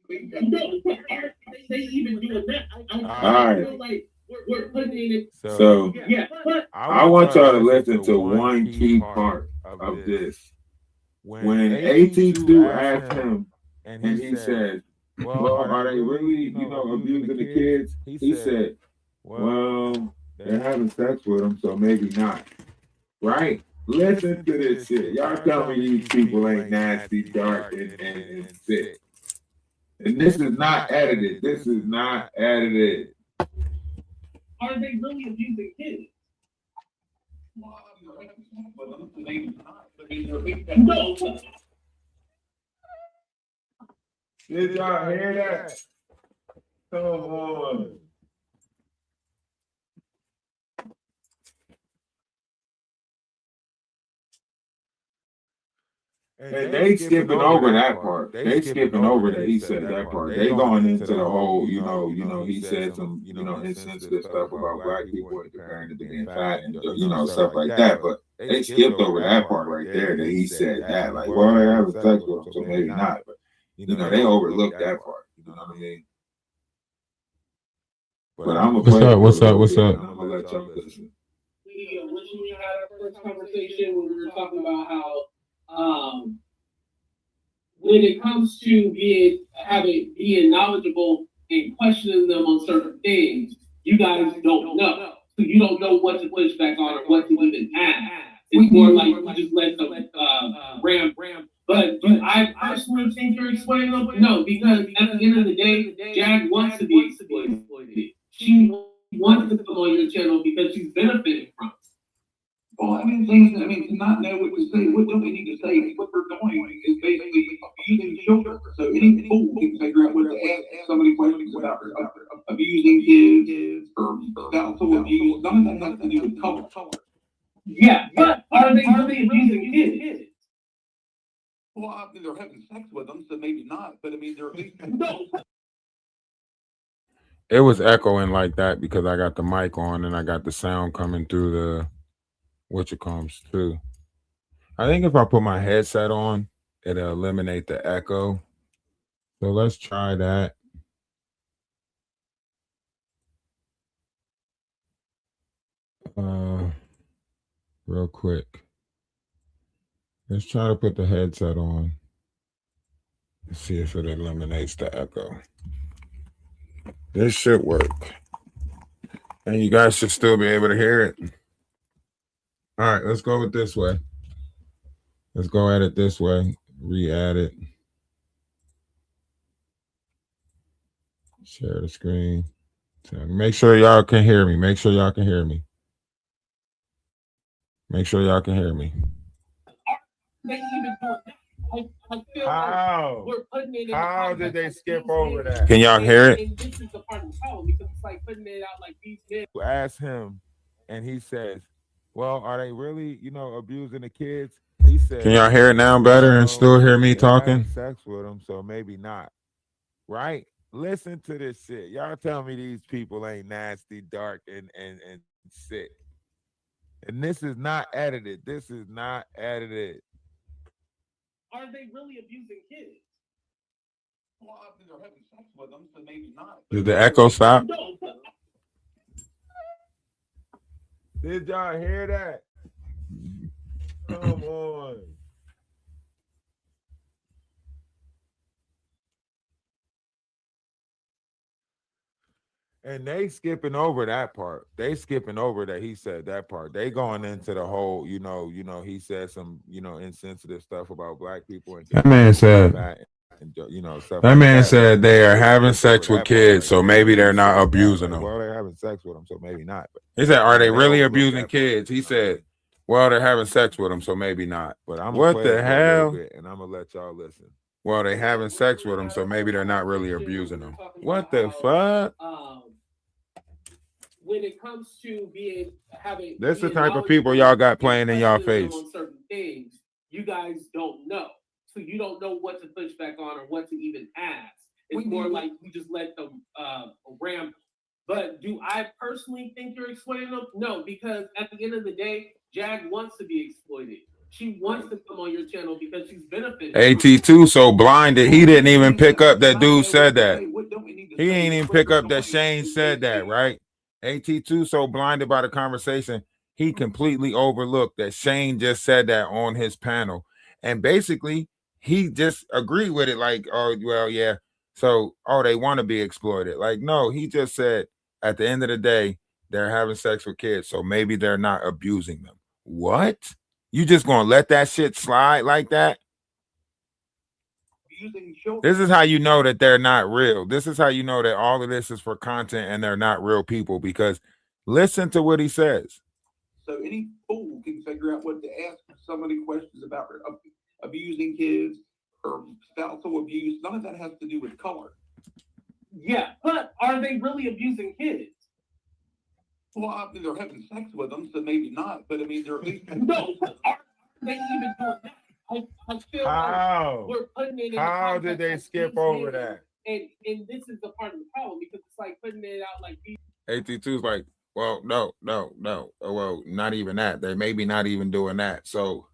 They even doing that. I feel like we're putting it. So yeah, but I want y'all to listen to one key part of this. When AT2 asked him, and he said, "Well, are they really, abusing the kids?" He said, "Well, they're having sex with them, so maybe not." Right? Listen to this shit. Y'all tell me these people ain't nasty, dark, and sick. And this is not edited. This is not edited. Are they really abusing kids? No. Did y'all hear that? Come on. And they skipping over that part. They skipping over that he said that part. They going into the whole, he said some, insensitive stuff about black people and comparing it to being fat and stuff like that. But they skipped over that part right there that he said that. Like, well, they're having sex with them, so maybe not. But they overlooked that part. You know what I mean? But I'm gonna play What's up? What's up? I'm gonna let y'all listen. We had our first conversation when we were talking about how when it comes to being knowledgeable and questioning them on certain things, you guys don't know. So you don't know what to push back on or what to even ask. It's more like you just let them ram. But do I personally think you're exploiting them? No, because at the end of the day, Jag wants to be exploited. She wants to come on your channel because she's benefiting from it. Well, to not know what to say, what don't we need to say? What we're doing is basically abusing children. So any fool can figure out what to ask somebody questions about abusing kids or spousal abuse. None of that has to do with color. Yeah, but are they really abusing kids? Well, they're having sex with them, so maybe not. But they're at least no. It was echoing like that because I got the mic on and I got the sound coming through the what it comes too. I think if I put my headset on, it'll eliminate the echo. So let's try that. Real quick. Let's try to put the headset on. Let's see if it eliminates the echo. This should work. And you guys should still be able to hear it. All right, let's go with this way. Let's go at it this way. Re-add it. Share the screen. So make sure y'all can hear me. Make sure y'all can hear me. Make sure y'all can hear me. How did they skip over that? Can y'all hear it? And this is the part of the problem because it's like putting it out like these men. Ask him, and he says, "Well, are they really, abusing the kids?" He said, "Can y'all hear it now better and still hear me talking?" Sex with them, so maybe not. Right? Listen to this shit. Y'all tell me these people ain't nasty, dark, and sick. And this is not edited. This is not edited. Are they really abusing kids? Well, they're having sex with them, so maybe not. Did the echo stop? No. Did y'all hear that? Come on. And they skipping over that part. They skipping over that he said that part. They going into the whole, he said some, insensitive stuff about black people. And that man said, stuff that man said they are having sex with kids, so maybe they're not abusing them. Well, they're having sex with them, so maybe not. But he said, are they really abusing kids? He said, well, they're having sex with them, so maybe not. But I'm what the hell? And I'm gonna let y'all listen. Well, they having sex with them, so maybe they're not really abusing them. What the fuck? When it comes to that's the type of people y'all got playing in y'all face. On certain things, you guys don't know, so you don't know what to push back on or what to even ask. It's more like you just let them ramble. But do I personally think you're exploiting them? No, because at the end of the day, Jag wants to be exploited. She wants to come on your channel because she's benefiting. AT2 so blinded, he didn't even pick up that dude said that. He ain't even pick up that Shane said that, right? AT2 so blinded by the conversation, he completely overlooked that Shane just said that on his panel. And basically, he just agreed with it like, oh, well, yeah. So, oh, they want to be exploited. Like, no, he just said at the end of the day, they're having sex with kids. So maybe they're not abusing them. What? You just gonna let that shit slide like that? This is how you know that they're not real. This is how you know that all of this is for content and they're not real people, because listen to what he says. So any fool can figure out what to ask somebody questions about abusing kids or spousal abuse. None of that has to do with color. Yeah, but are they really abusing kids? Well, I mean, they're having sex with them, so maybe not. But I mean, they're at least no. Are they even doing that? I feel like we're putting it in. How did they skip over that? And this is the part of the problem, because it's like putting it out like AT2's like, well, no. Well, not even that. They maybe not even doing that. So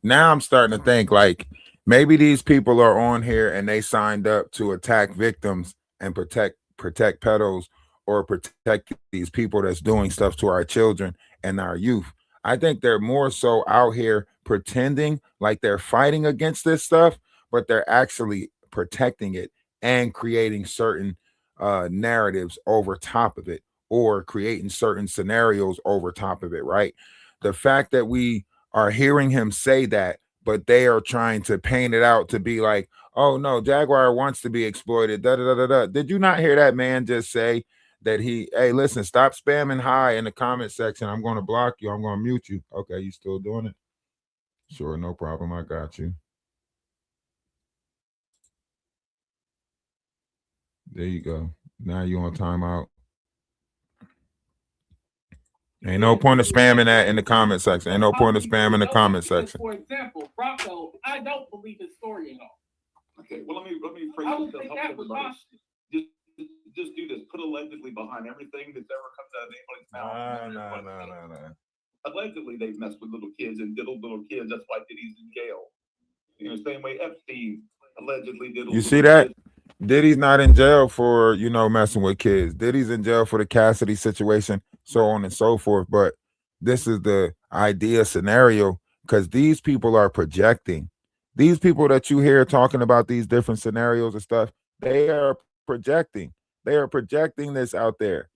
now I'm starting to think like maybe these people are on here and they signed up to attack victims and protect pedos or protect these people that's doing stuff to our children and our youth. I think they're more so out here pretending like they're fighting against this stuff, but they're actually protecting it and creating certain narratives over top of it, or creating certain scenarios over top of it, right? The fact that we are hearing him say that, but they are trying to paint it out to be like, oh no, Jaguar wants to be exploited. Da, da, da, da, da. Did you not hear that man just say that hey, listen, stop spamming hi in the comment section. I'm going to block you. I'm going to mute you. Okay, you still doing it? Sure, no problem. I got you. There you go. Now you on timeout. Ain't no point of spamming that in the comment section. Ain't no point of spamming in the comment section. For example, Rocco, I don't believe his story at all. Okay, well, let me phrase I would think that was just do this. Put allegedly behind everything that's ever comes out of anybody's mouth. No. Allegedly, they've messed with little kids and diddled little kids. That's why Diddy's in jail. You know, same way Epstein allegedly diddled. You see that? Diddy's not in jail for, messing with kids. Diddy's in jail for the Cassidy situation, so on and so forth. But this is the idea scenario, because these people are projecting. These people that you hear talking about these different scenarios and stuff, they are projecting. They are projecting this out there.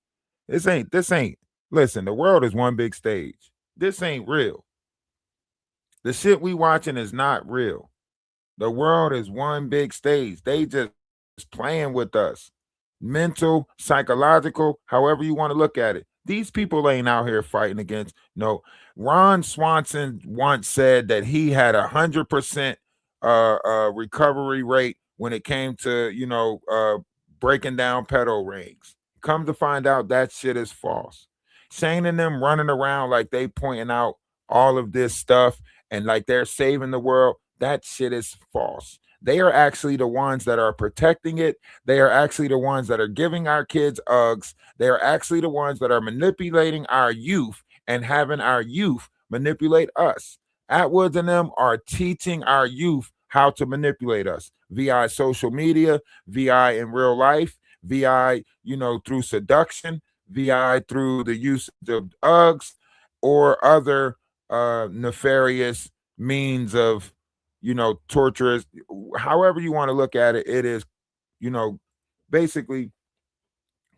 This ain't, listen, the world is one big stage. This ain't real. The shit we watching is not real. The world is one big stage. They just playing with us. Mental, psychological, however you want to look at it. These people ain't out here fighting against. No. Ron Swanson once said that he had 100% recovery rate when it came to, breaking down pedo rings. Come to find out that shit is false. Shane and them running around like they pointing out all of this stuff and like they're saving the world. That shit is false. They are actually the ones that are protecting it. They are actually the ones that are giving our kids Uggs. They are actually the ones that are manipulating our youth and having our youth manipulate us. Atwoods and them are teaching our youth how to manipulate us via social media, via in real life, via, through seduction, via through the use of Uggs or other nefarious means of, torturous, however you want to look at it. It is, basically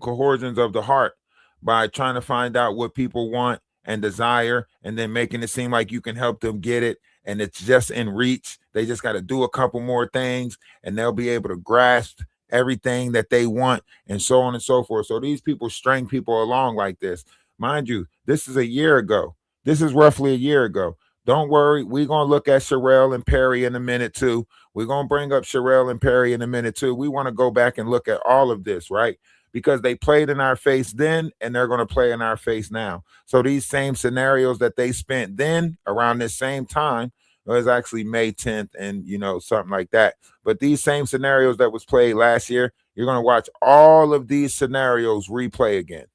coercions of the heart by trying to find out what people want and desire, and then making it seem like you can help them get it, and it's just in reach. They just got to do a couple more things and they'll be able to grasp everything that they want, and so on and so forth. So these people string people along like this. Mind you, this is a year ago. This is roughly a year ago. Don't worry, we're going to look at Sherelle and Perry in a minute too. We're going to bring up Sherelle and Perry in a minute too. We want to go back and look at all of this, right? Because they played in our face then and they're going to play in our face now. So these same scenarios that they spent then around this same time, it was actually May 10th and, something like that. But these same scenarios that was played last year, you're going to watch all of these scenarios replay again.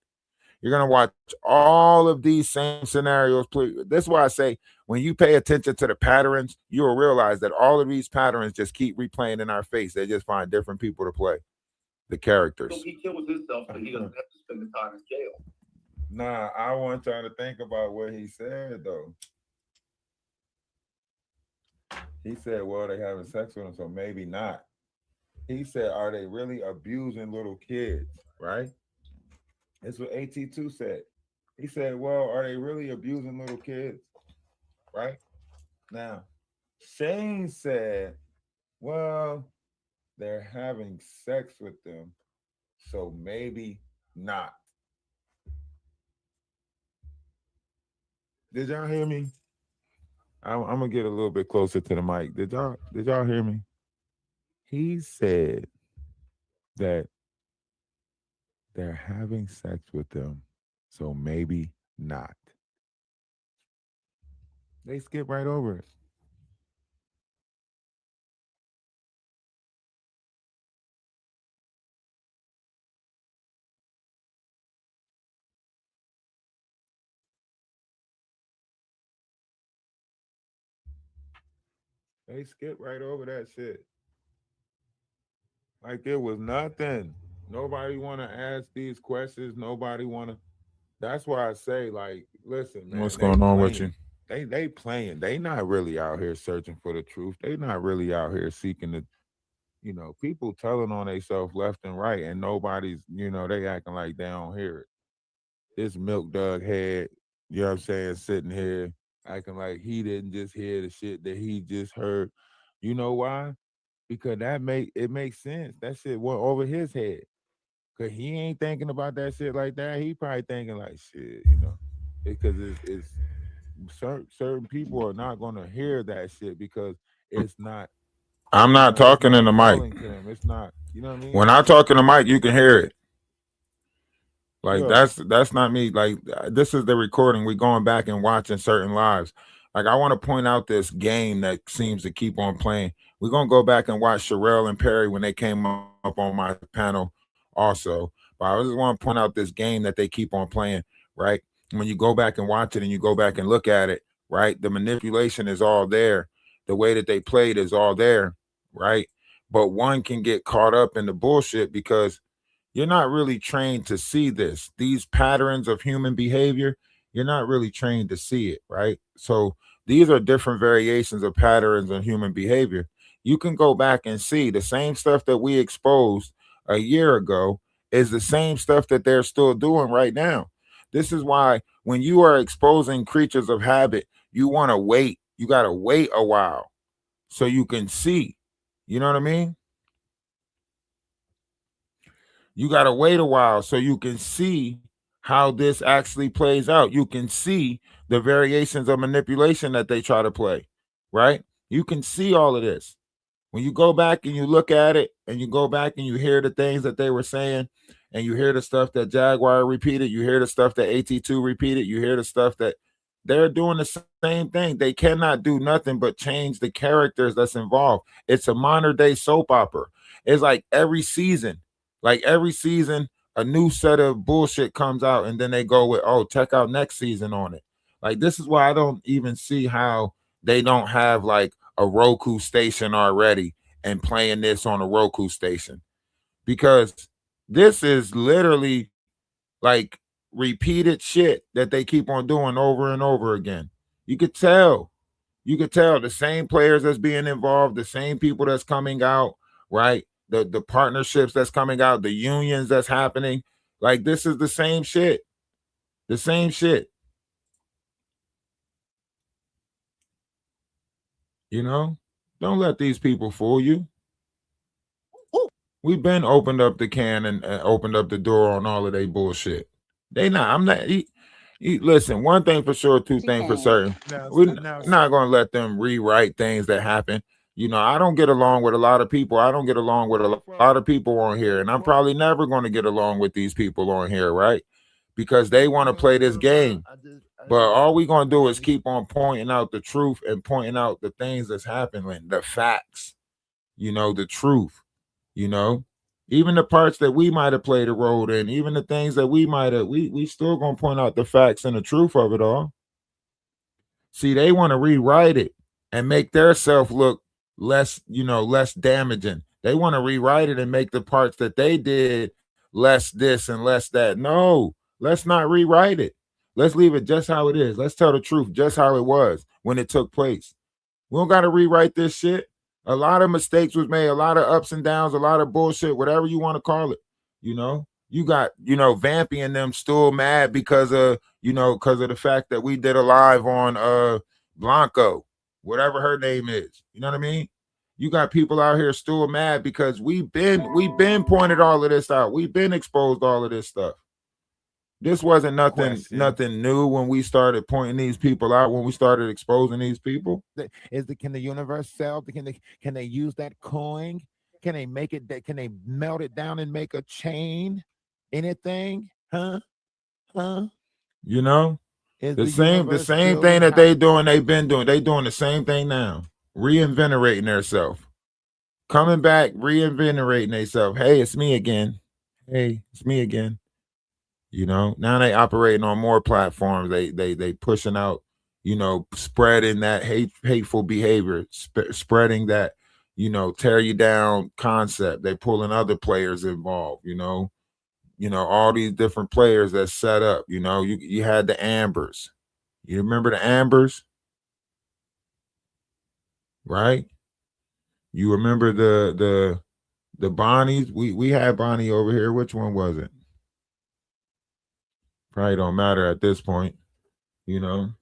You're going to watch all of these same scenarios play. That's why I say when you pay attention to the patterns, you will realize that all of these patterns just keep replaying in our face. They just find different people to play the characters. So he kills himself, but he doesn't have to spend the time in jail. Nah, I want y'all to think about what he said, though. He said, well, they having sex with him, so maybe not. He said, are they really abusing little kids, right? That's what AT2 said. He said, well, are they really abusing little kids, right? Now, Shane said, well, they're having sex with them, so maybe not. Did y'all hear me? I'm gonna get a little bit closer to the mic. Did y'all hear me? He said that they're having sex with them, so maybe not. They skip right over it. They skip right over that shit. Like it was nothing. Nobody want to ask these questions. Nobody want to. That's why I say, like, listen, man. What's going on with you? They playing. They not really out here searching for the truth. They not really out here seeking the, people telling on themselves left and right, and nobody's, they acting like they don't hear it. This milk dug head, you know what I'm saying, sitting here acting like he didn't just hear the shit that he just heard. You know why? Because it makes sense. That shit went over his head. Cause he ain't thinking about that shit like that. He probably thinking like shit, because it's certain people are not gonna hear that shit because it's not. I'm not talking in the mic. It's not. You know what I mean? When I talk in the mic, you can hear it. Like that's not me. Like this is the recording. We're going back and watching certain lives. Like I want to point out this game that seems to keep on playing. We're gonna go back and watch Sherelle and Perry when they came up on my panel also. But I just want to point out this game that they keep on playing, right? When you go back and watch it and you go back and look at it, right? The manipulation is all there. The way that they played is all there, right? But one can get caught up in the bullshit because you're not really trained to see these patterns of human behavior. You're not really trained to see it, right? So these are different variations of patterns of human behavior. You can go back and see the same stuff that we exposed a year ago is the same stuff that they're still doing right now. This is why when you are exposing creatures of habit, you want to wait. You got to wait a while so you can see. You know what I mean? You got to wait a while so you can see how this actually plays out. You can see the variations of manipulation that they try to play, right? You can see all of this. When you go back and you look at it and you go back and you hear the things that they were saying and you hear the stuff that Jaguar repeated, you hear the stuff that AT2 repeated, you hear the stuff that they're doing the same thing. They cannot do nothing but change the characters that's involved. It's a modern day soap opera. It's like every season, a new set of bullshit comes out and then they go with, oh, check out next season on it. Like, this is why I don't even see how they don't have like a Roku station already and playing this on a Roku station, because this is literally like repeated shit that they keep on doing over and over again. You could tell the same players that's being involved, the same people that's coming out, right? The partnerships that's coming out, the unions that's happening. Like, this is the same shit. The same shit. Don't let these people fool you. We've been opened up the can and opened up the door on all of their bullshit. Listen, one thing for sure, two things for certain. We're not going to let them rewrite things that happen. I don't get along with a lot of people. I don't get along with a lot of people on here. And I'm probably never going to get along with these people on here, right? Because they want to play this game. But all we're going to do is keep on pointing out the truth and pointing out the things that's happening, the facts, the truth, even the parts that we might have played a role in, even the things that we might have, we still going to point out the facts and the truth of it all. See, they want to rewrite it and make their self look less, less damaging. They want to rewrite it and make the parts that they did less this and less that. No, let's not rewrite it. Let's leave it just how it is. Let's tell the truth just how it was when it took place. We don't got to rewrite this shit. A lot of mistakes was made, a lot of ups and downs, a lot of bullshit, whatever you want to call it. You got, Vampy and them still mad because of the fact that we did a live on Blanco, whatever her name is. You know what I mean? You got people out here still mad because we've been pointed all of this out. We've been exposed all of this stuff. This wasn't nothing new when we started pointing these people out, when we started exposing these people. Can the universe sell? Can they use that coin? Can they make it? Can they melt it down and make a chain? Anything? Huh? The same thing that they've been doing. They doing the same thing now. Reinvigorating themselves. Coming back, reinvigorating themselves. Hey, it's me again. Hey, it's me again. Now they operating on more platforms. They pushing out, spreading that hateful behavior, spreading that, tear you down concept. They pulling other players involved, all these different players that set up. You had the Ambers. You remember the Ambers? Right? You remember the Bonnies? We had Bonnie over here. Which one was it? Probably don't matter at this point, And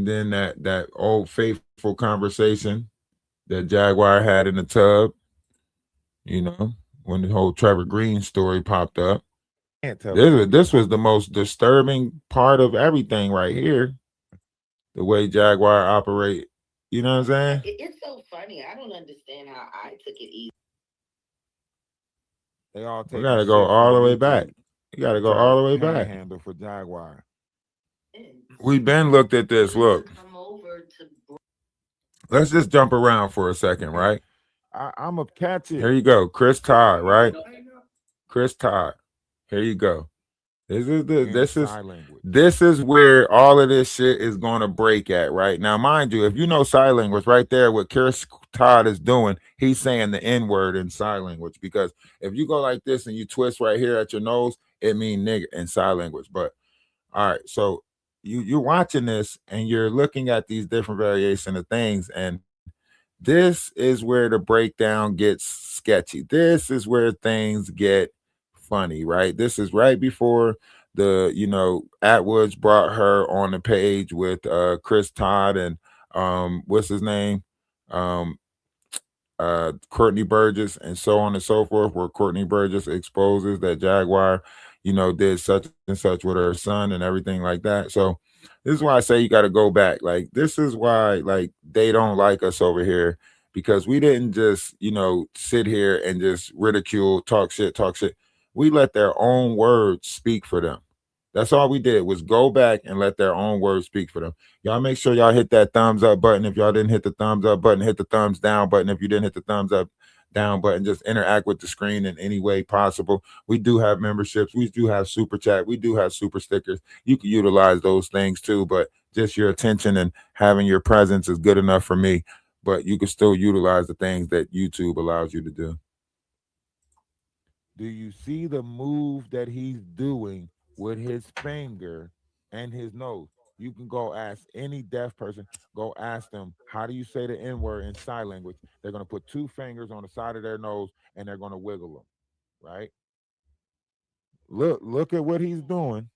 then that old faithful conversation that Jaguar had in the tub, when the whole Trevor Green story popped up. This was the most disturbing part of everything right here. The way Jaguar operate, you know what I'm saying? It's so funny. I don't understand how I took it easy. They all we gotta go all the way back. You gotta go all the way back. Handle for Jaguar. We've been looked at this. Look, let's just jump around for a second, right? I'm a catch it. Here you go, Chris Todd, right? Chris Todd. Here you go. This is where all of this shit is going to break at, right? Now, mind you, if you know sign language, right there, what Chris Todd is doing, he's saying the N-word in sign language, because if you go like this and you twist right here at your nose, it means nigga in sign language. But all right, so you're watching this and you're looking at these different variations of things, and this is where the breakdown gets sketchy. This is where things get funny, right? This is right before Atwoods brought her on the page with Chris Todd and what's his name? Courtney Burgess and so on and so forth, where Courtney Burgess exposes that Jaguar, did such and such with her son and everything like that. So this is why I say you got to go back. Like, this is why, like, they don't like us over here, because we didn't just, sit here and just ridicule, talk shit. We let their own words speak for them. That's all we did, was go back and let their own words speak for them. Y'all make sure y'all hit that thumbs up button. If y'all didn't hit the thumbs up button, hit the thumbs down button. If you didn't hit the thumbs up down button, just interact with the screen in any way possible. We do have memberships. We do have super chat. We do have super stickers. You can utilize those things too, but just your attention and having your presence is good enough for me. But you can still utilize the things that YouTube allows you to do. Do you see the move that he's doing with his finger and his nose? You can go ask any deaf person, go ask them, how do you say the N-word in sign language? They're going to put two fingers on the side of their nose and they're going to wiggle them, right? Look at what he's doing.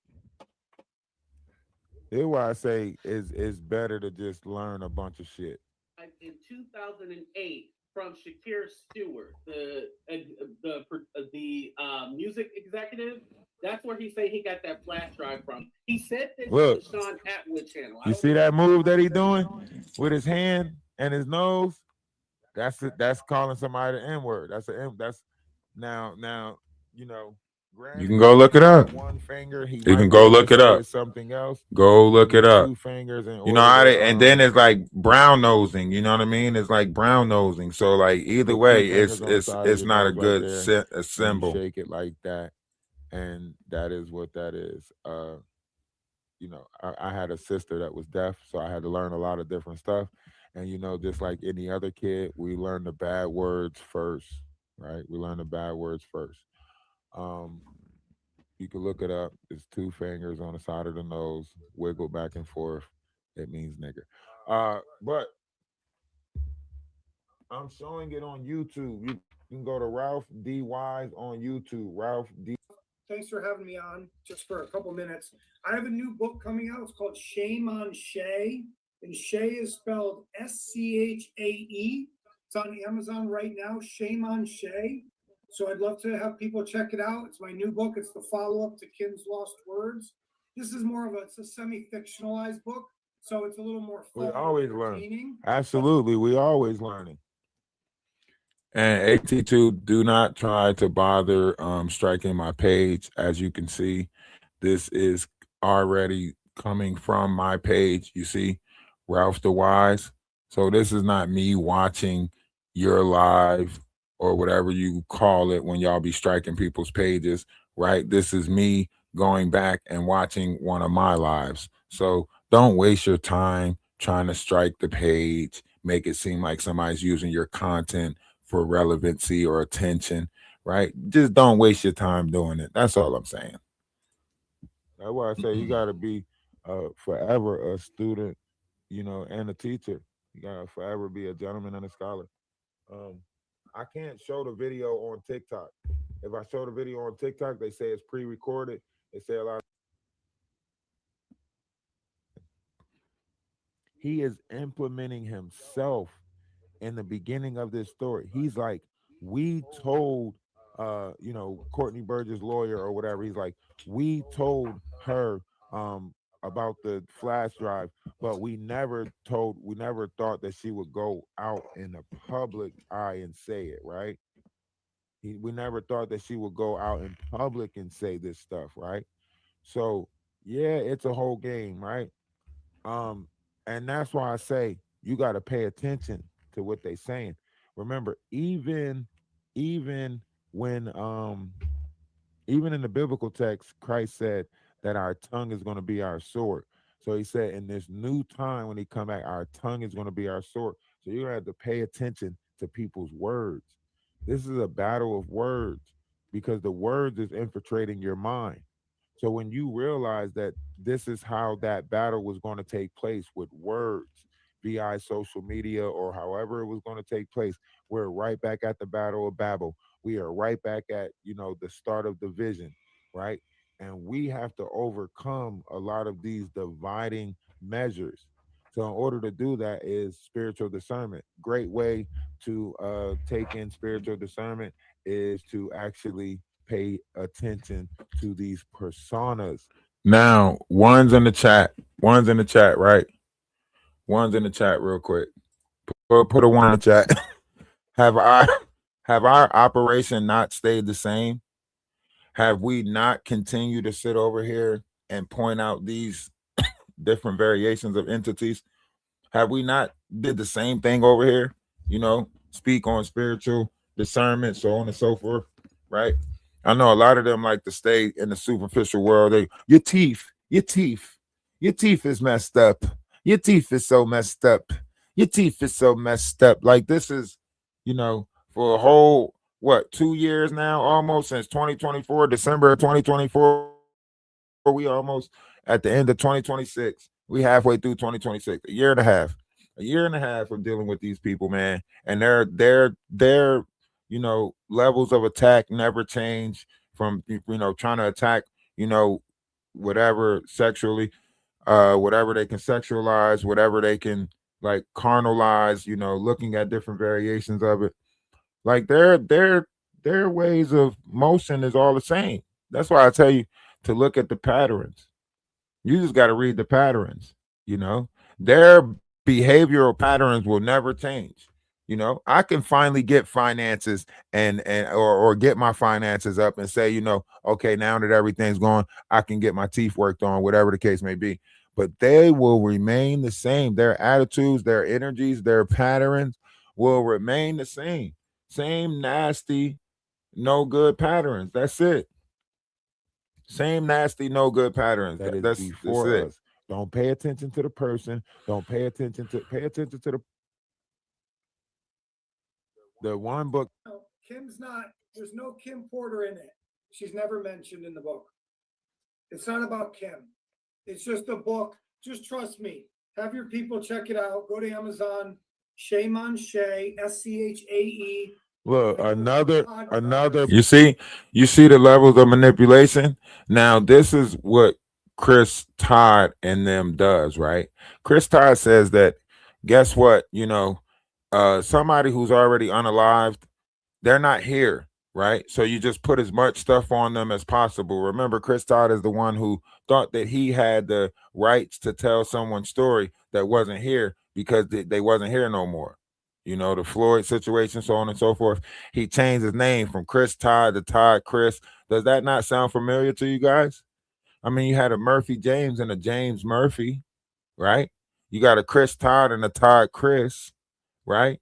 Here's why I say it's better to just learn a bunch of shit. In 2008, from Shakir Stewart, the music executive. That's where he said he got that flash drive from. He said this on the Sean Atwood channel. You see that move that he's doing with his hand and his nose? That's calling somebody the N-word. That's now. You can go look it up. One finger. You can go look it up. Something else. Go look it up. Two fingers. And how they, and then it's like brown nosing. You know what I mean? It's like brown nosing. So like either way, it's not a good symbol. Shake it like that. and that is what that is. I had a sister that was deaf, so I had to learn a lot of different stuff. And just like any other kid, we learn the bad words first, right? We learn the bad words first. Um, you can look it up. It's two fingers on the side of the nose, wiggle back and forth. It means nigger. But I'm showing it on YouTube. You can go to Ralph DaWise on YouTube. Ralph D. Thanks for having me on just for a couple minutes. I have a new book coming out. It's called Shame on Shay. And Shay is spelled SCHAE. It's on Amazon right now. Shame on Shay. So I'd love to have people check it out. It's my new book. It's the follow-up to Kim's Lost Words. This is it's a semi-fictionalized book. So it's a little more fun. We always learn. Absolutely. We always learning. And AT2, do not try to bother striking my page. As you can see, this is already coming from my page. You see, Ralph DaWise. So this is not me watching your live or whatever you call it when y'all be striking people's pages, right? This is me going back and watching one of my lives. So don't waste your time trying to strike the page, make it seem like somebody's using your content for relevancy or attention, right? Just don't waste your time doing it. That's all I'm saying. That's why I say you got to be forever a student, and a teacher. You got to forever be a gentleman and a scholar. I can't show the video on TikTok. If I show the video on TikTok, they say it's pre-recorded. They say a lot. He is implementing himself in the beginning of this story. He's like, we told Courtney Burgess' lawyer or whatever, he's like, we told her about the flash drive, but we never thought that she would go out in the public eye and say it, right? We never thought that she would go out in public and say this stuff, right? So yeah, it's a whole game, right? And that's why I say you got to pay attention to what they're saying. Remember, even when even in the biblical text, Christ said that our tongue is going to be our sword. So he said in this new time when he come back, our tongue is going to be our sword. So you're going to have to pay attention to people's words. This is a battle of words because the words is infiltrating your mind. So when you realize that this is how that battle was going to take place with words, VI social media, or however it was going to take place, we're right back at the Battle of Babel. We are right back at, the start of division, right? And we have to overcome a lot of these dividing measures. So in order to do that is spiritual discernment. Great way to take in spiritual discernment is to actually pay attention to these personas. Now, one's in the chat, right? One's in the chat real quick. Put a one in the chat. have our operation not stayed the same? Have we not continued to sit over here and point out these different variations of entities? Have we not did the same thing over here? Speak on spiritual discernment, so on and so forth, right? I know a lot of them like to stay in the superficial world. Your teeth is messed up. Your teeth is so messed up. Your teeth is so messed up. Like this is, for a whole 2 years now, almost since 2024, December of 2024. We almost at the end of 2026. We halfway through 2026. A year and a half of dealing with these people, man. And their levels of attack never change from trying to attack, whatever sexually, whatever they can sexualize, whatever they can like carnalize, looking at different variations of it. Like their ways of motion is all the same. That's why I tell you to look at the patterns. You just got to read the patterns, Their behavioral patterns will never change. I can finally get finances or get my finances up and say, okay, now that everything's gone, I can get my teeth worked on, whatever the case may be. But they will remain the same. Their attitudes, their energies, their patterns will remain the same. Same nasty, no good patterns. That's it. Same nasty, no good patterns. That's before it. us. Don't pay attention to the person. Don't pay attention to the one book. No, Kim's not, there's no Kim Porter in it. She's never mentioned in the book. It's not about Kim. It's just a book. Just trust me. Have your people check it out. Go to Amazon. Shame on Shay, SCHAE. Look, another. You see the levels of manipulation. Now, this is what Chris Todd and them does, right? Chris Todd says that, guess what? Somebody who's already unalived, they're not here, right? So you just put as much stuff on them as possible. Remember, Chris Todd is the one who thought that he had the rights to tell someone's story that wasn't here because they wasn't here no more. The Floyd situation, so on and so forth. He changed his name from Chris Todd to Todd Chris. Does that not sound familiar to you guys? I mean, you had a Murphy James and a James Murphy, right? You got a Chris Todd and a Todd Chris, right?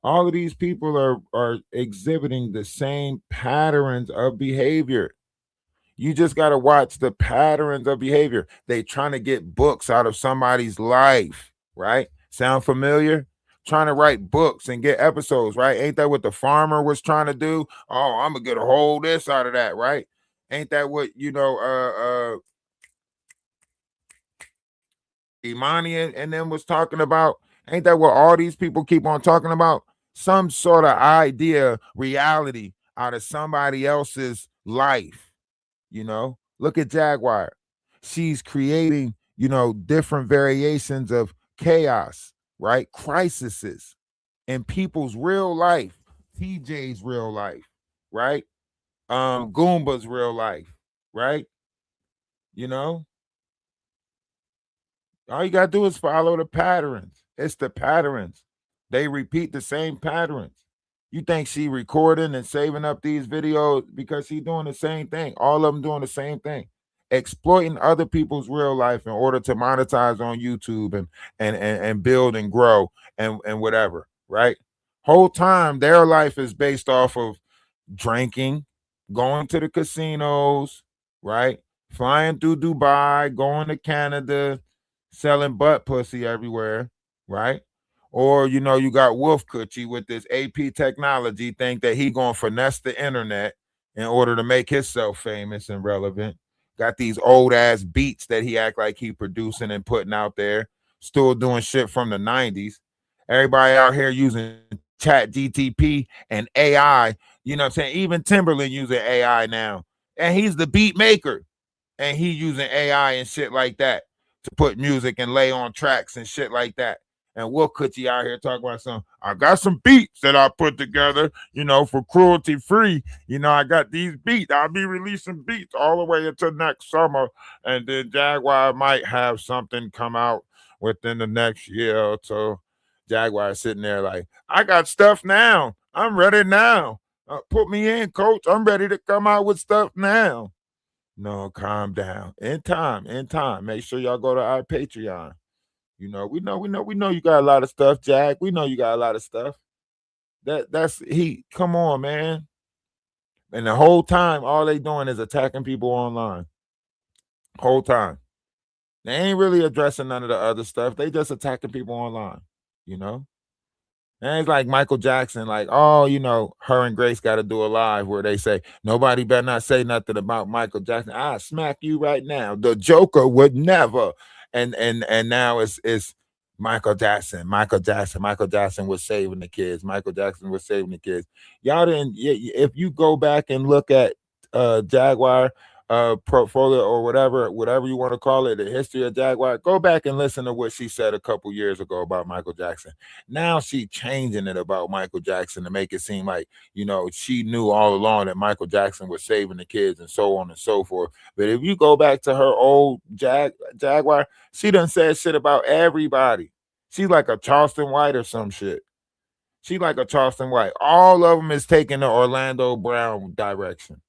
All of these people are exhibiting the same patterns of behavior. You just got to watch the patterns of behavior. They trying to get books out of somebody's life, right? Sound familiar? Trying to write books and get episodes, right? Ain't that what the farmer was trying to do? Oh, I'm gonna get a whole this out of that, right? Ain't that what Imani and them was talking about? Ain't that what all these people keep on talking about? Some sort of idea, reality out of somebody else's life. Look at Jaguar. She's creating, different variations of chaos, right? Crises in people's real life. TJ's real life, right? Goomba's real life, right? All you gotta do is follow the patterns. It's the patterns. They repeat the same patterns. You think she recording and saving up these videos because she's doing the same thing. All of them doing the same thing. Exploiting other people's real life in order to monetize on YouTube and build and grow and whatever, right? Whole time their life is based off of drinking, going to the casinos, right? Flying through Dubai, going to Canada, selling butt pussy everywhere, right? Or, you got Wolf Coochie with this AP technology, think that he gonna finesse the internet in order to make himself famous and relevant. Got these old ass beats that he act like he producing and putting out there, still doing shit from the 90s. Everybody out here using Chat GTP and AI, you know what I'm saying? Even Timberland using AI now. And he's the beat maker. And he using AI and shit like that to put music and lay on tracks and shit like that. And Will Coochie out here talking about some, I got some beats that I put together, for cruelty free. I got these beats. I'll be releasing beats all the way until next summer. And then Jaguar might have something come out within the next year or so. Jaguar sitting there like, I got stuff now. I'm ready now. Put me in, coach. I'm ready to come out with stuff now. No, calm down. In time. Make sure y'all go to our Patreon. We know you got a lot of stuff, Jack. We know you got a lot of stuff. Come on, man. And the whole time, all they doing is attacking people online. Whole time. They ain't really addressing none of the other stuff. They just attacking people online, And it's like Michael Jackson, like, oh, her and Grace got to do a live where they say, nobody better not say nothing about Michael Jackson. I'll smack you right now. The Joker would never. And now it's Michael Jackson. Michael Jackson was saving the kids. Michael Jackson was saving the kids. Y'all didn't, if you go back and look at Jaguar portfolio or whatever you want to call it, the history of Jaguar, go back and listen to what she said a couple years ago about Michael Jackson. Now she changing it about Michael Jackson to make it seem like, she knew all along that Michael Jackson was saving the kids and so on and so forth. But if you go back to her old Jaguar, she done said shit about everybody. She's like a Charleston White or some shit. She like a Charleston White. All of them is taking the Orlando Brown direction.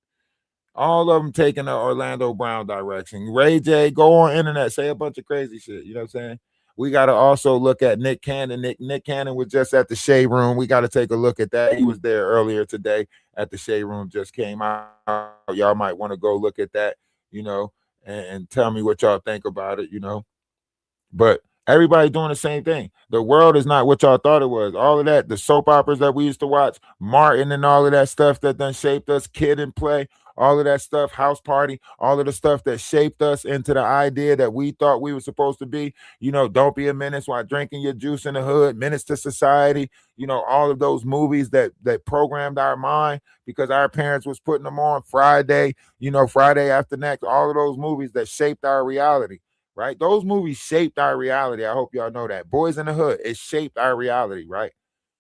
All of them taking the Orlando Brown direction. Ray J, go on internet, say a bunch of crazy shit. You know what I'm saying? We got to also look at Nick Cannon. Nick Cannon was just at the Shade Room. We got to take a look at that. He was there earlier today at the Shade Room, just came out. Y'all might want to go look at that. you know, and tell me what y'all think about it, you know. But everybody doing the same thing. The world is not what y'all thought it was. All of that, the soap operas that we used to watch, Martin and all of that stuff that done shaped us, Kid and Play, all of that stuff, House Party, all of the stuff that shaped us into the idea that we thought we were supposed to be. You know, Don't Be a Menace while drinking your juice in the hood, Menace to Society. You know, all of those movies that programmed our mind because our parents was putting them on Friday. You know, Friday After Next. All of those movies that shaped our reality. Right? Those movies shaped our reality. I hope y'all know that. Boys in the Hood, it shaped our reality, right?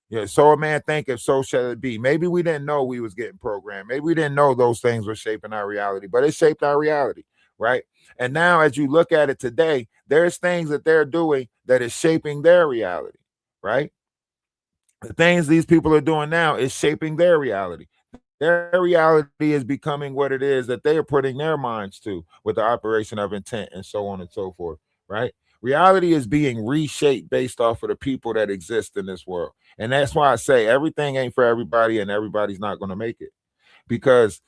Yeah, so a man thinketh, so shall it be. Maybe we didn't know we was getting programmed. Maybe we didn't know those things were shaping our reality, but it shaped our reality, right? And now as you look at it today, there's things that they're doing that is shaping their reality, right? The things these people are doing now is shaping their reality. Their reality is becoming what it is that they are putting their minds to with the operation of intent and so on and so forth, right? Reality is being reshaped based off of the people that exist in this world. And that's why I say everything ain't for everybody and everybody's not going to make it. Because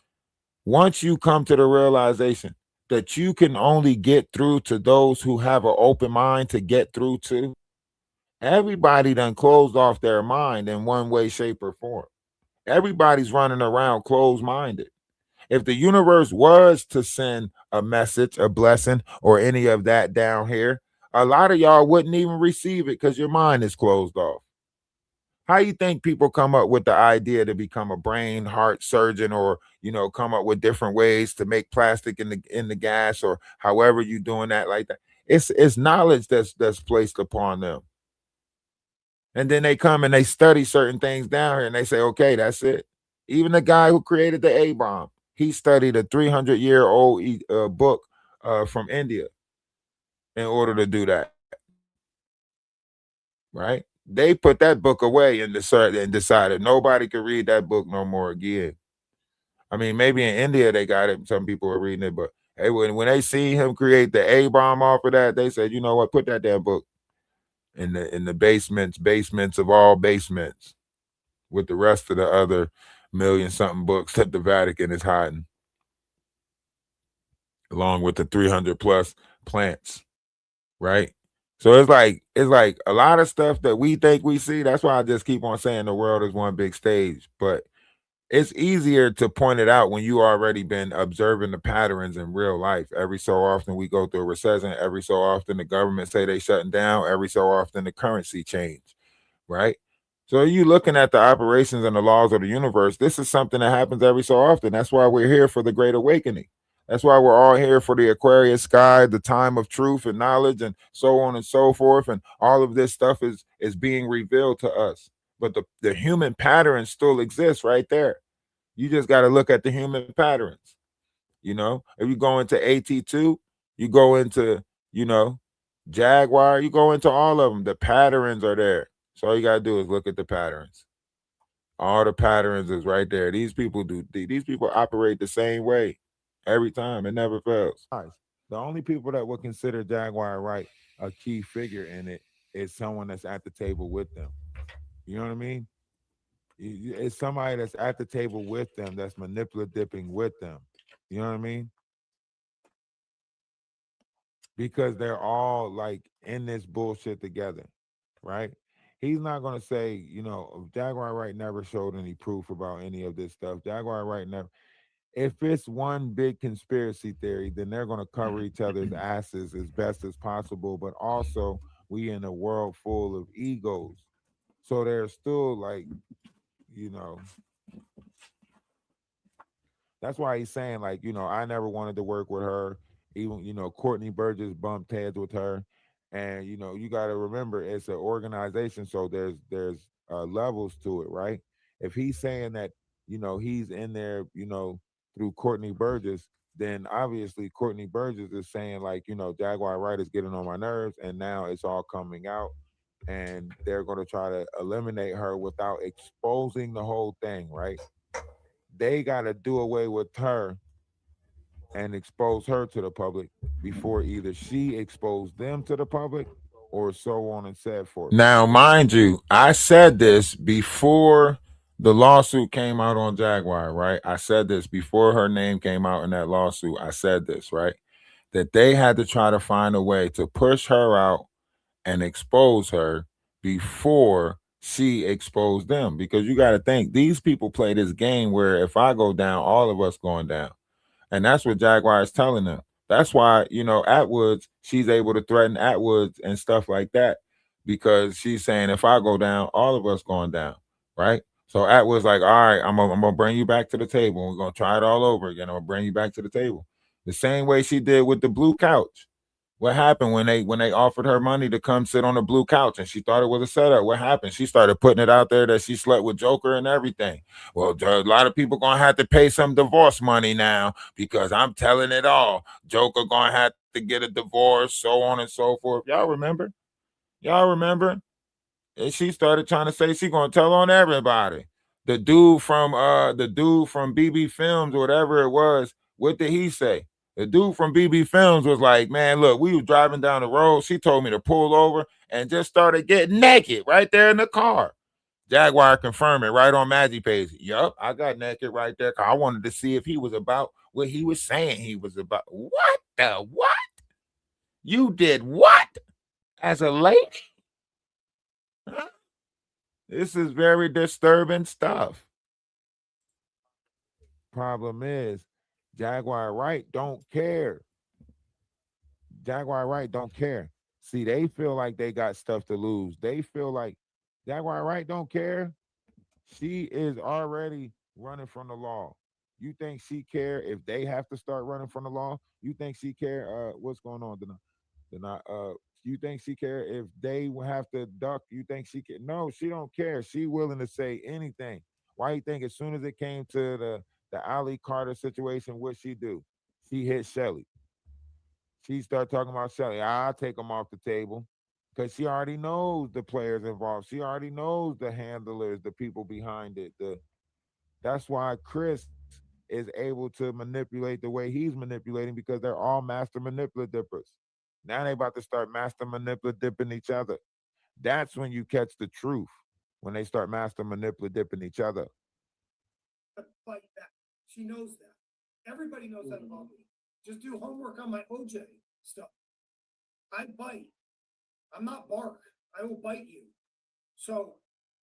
once you come to the realization that you can only get through to those who have an open mind to get through to, everybody done closed off their mind in one way, shape, or form. Everybody's running around closed-minded. If the universe was to send a message, a blessing, or any of that down here, a lot of y'all wouldn't even receive it because your mind is closed off. How you think people come up with the idea to become a brain heart surgeon, or you know, come up with different ways to make plastic in the gas, or however you doing that like that? It's knowledge that's placed upon them. And then they come and they study certain things down here and they say, okay, that's it. Even the guy who created the A-bomb, he studied a 300-year-old book from India in order to do that. Right? They put that book away and decided nobody could read that book no more again. I mean, maybe in India they got it. Some people are reading it, but hey, when they see him create the A-bomb off of that, they said, you know what, put that damn book in the basements of all basements, with the rest of the other million-something books that the Vatican is hiding, along with the 300+ plants, right? So it's like a lot of stuff that we think we see. That's why I just keep on saying the world is one big stage. But it's easier to point it out when you already been observing the patterns in real life. Every so often we go through a recession. Every so often the government say they shutting down. Every so often the currency change, right? So you looking at the operations and the laws of the universe. This is something that happens every so often. That's why we're here for the Great Awakening. That's why we're all here for the Aquarius sky, the time of truth and knowledge, and so on and so forth. And all of this stuff is being revealed to us. But the human patterns still exist right there. You just got to look at the human patterns. You know, if you go into AT2, you go into, you know, Jaguar, you go into all of them. The patterns are there. So all you got to do is look at the patterns. All the patterns is right there. These people operate the same way every time. It never fails. The only people that would consider Jaguar Wright a key figure in it is someone that's at the table with them. You know what I mean? It's somebody that's at the table with them, that's manipulating with them. You know what I mean? Because they're all like in this bullshit together, right? He's not going to say, you know, Jaguar Wright never showed any proof about any of this stuff. Jaguar Wright never. If it's one big conspiracy theory, then they're going to cover each other's asses as best as possible. But also, we in a world full of egos. So there's still like, you know, that's why he's saying, like, you know, I never wanted to work with her. Even, you know, Courtney Burgess bumped heads with her. And, you know, you got to remember it's an organization. So there's levels to it, right? If he's saying that, you know, he's in there, you know, through Courtney Burgess, then obviously Courtney Burgess is saying, like, you know, Jaguar Wright is getting on my nerves. And now it's all coming out. And they're going to try to eliminate her without exposing the whole thing, right? They got to do away with her and expose her to the public before either she exposed them to the public or so on and so forth. Now, mind you, I said this before The lawsuit came out on Jaguar, right? I said this before her name came out in that lawsuit. I said this, right? That they had to try to find a way to push her out and expose her before she exposed them. Because you got to think, these people play this game where if I go down, all of us going down. And that's what Jaguar is telling them. That's why, Atwoods, she's able to threaten Atwoods and stuff like that, because she's saying if I go down, all of us going down, right? So Atwoods like, all right, I'm gonna bring you back to the table. We're gonna try it all over again. I'm gonna bring you back to the table. The same way she did with the blue couch. What happened when they offered her money to come sit on the blue couch and she thought it was a setup? What happened? She started putting it out there that she slept with Joker and everything. Well, a lot of people gonna have to pay some divorce money now because I'm telling it all. Joker gonna have to get a divorce, so on and so forth. Y'all remember? Y'all remember? And she started trying to say she gonna tell on everybody. The dude from BB Films or whatever it was, what did he say? The dude from BB Films was like, man, look, we was driving down the road. She told me to pull over and just started getting naked right there in the car. Jaguar confirmed it right on Magic Page. Yup, I got naked right there. I wanted to see if he was about what he was saying he was about. What the what? You did what? As a lady? Huh? This is very disturbing stuff. Problem is, Jaguar Wright don't care. Jaguar Wright don't care. See, they feel like they got stuff to lose. They feel like Jaguar Wright don't care. She is already running from the law. You think she care if they have to start running from the law? You think she care? What's going on, Dana? You think she care if they will have to duck? You think she can? No, she don't care. She willing to say anything. Why you think as soon as it came to the Ali Carter situation, what she do? She hit Shelly. She started talking about Shelly. I'll take them off the table because she already knows the players involved. She already knows the handlers, the people behind it. That's why Chris is able to manipulate the way he's manipulating, because they're all master manipulatippers. Now they about to start master manipulatipping each other. That's when you catch the truth, when they start master manipulatipping each other. Like that. She knows that. Everybody knows that about me. Just do homework on my OJ stuff. I bite. I'm not bark. I will bite you. So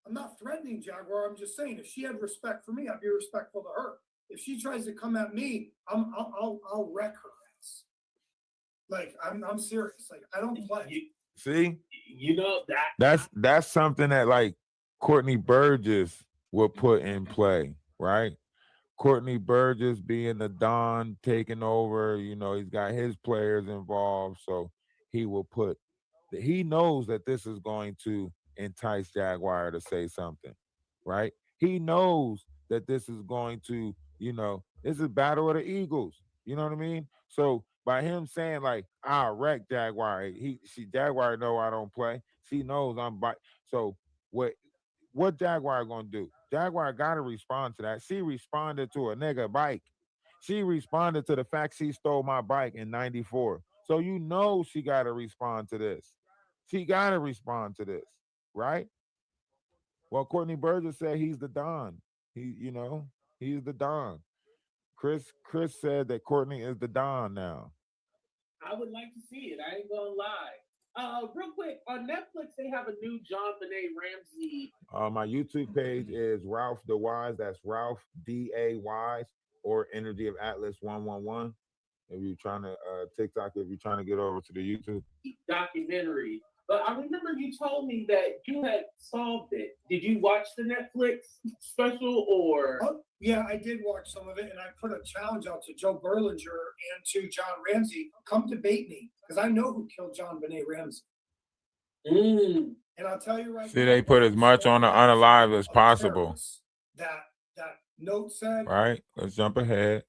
I'm not threatening Jaguar. I'm just saying, if she had respect for me, I'd be respectful to her. If she tries to come at me, I'll wreck her ass. Like I'm serious. Like I don't play. See, that's that's something that like Courtney Burgess would put in play, right? Courtney Burgess being the Don, taking over, he's got his players involved, so he will put. He knows that this is going to entice Jaguar to say something, right? He knows that this is going to, this is Battle of the Eagles. You know what I mean? So by him saying like, I'll wreck Jaguar, Jaguar know I don't play. She knows I'm by. So what Jaguar gonna do? Jaguar gotta respond to that. She responded to a nigga bike. She responded to the fact she stole my bike in '94. So she gotta respond to this. She gotta respond to this, right? Well, Courtney Burgess said he's the Don. He's the Don. Chris said that Courtney is the Don now. I would like to see it. I ain't gonna lie. Real quick, on Netflix they have a new John Benet Ramsey. My YouTube page is Ralph DaWise. That's Ralph DaWise, or Energy of Atlas 111. If you're trying to TikTok, if you're trying to get over to the YouTube documentary. But I remember you told me that you had solved it. Did you watch the Netflix special or? Oh, yeah, I did watch some of it, and I put a challenge out to Joe Berlinger and to John Ramsey. Come debate me, because I know who killed John Benet Ramsey. And I'll tell you right now. See, they put as much on the unalive as possible. That note said. Right. Let's jump ahead.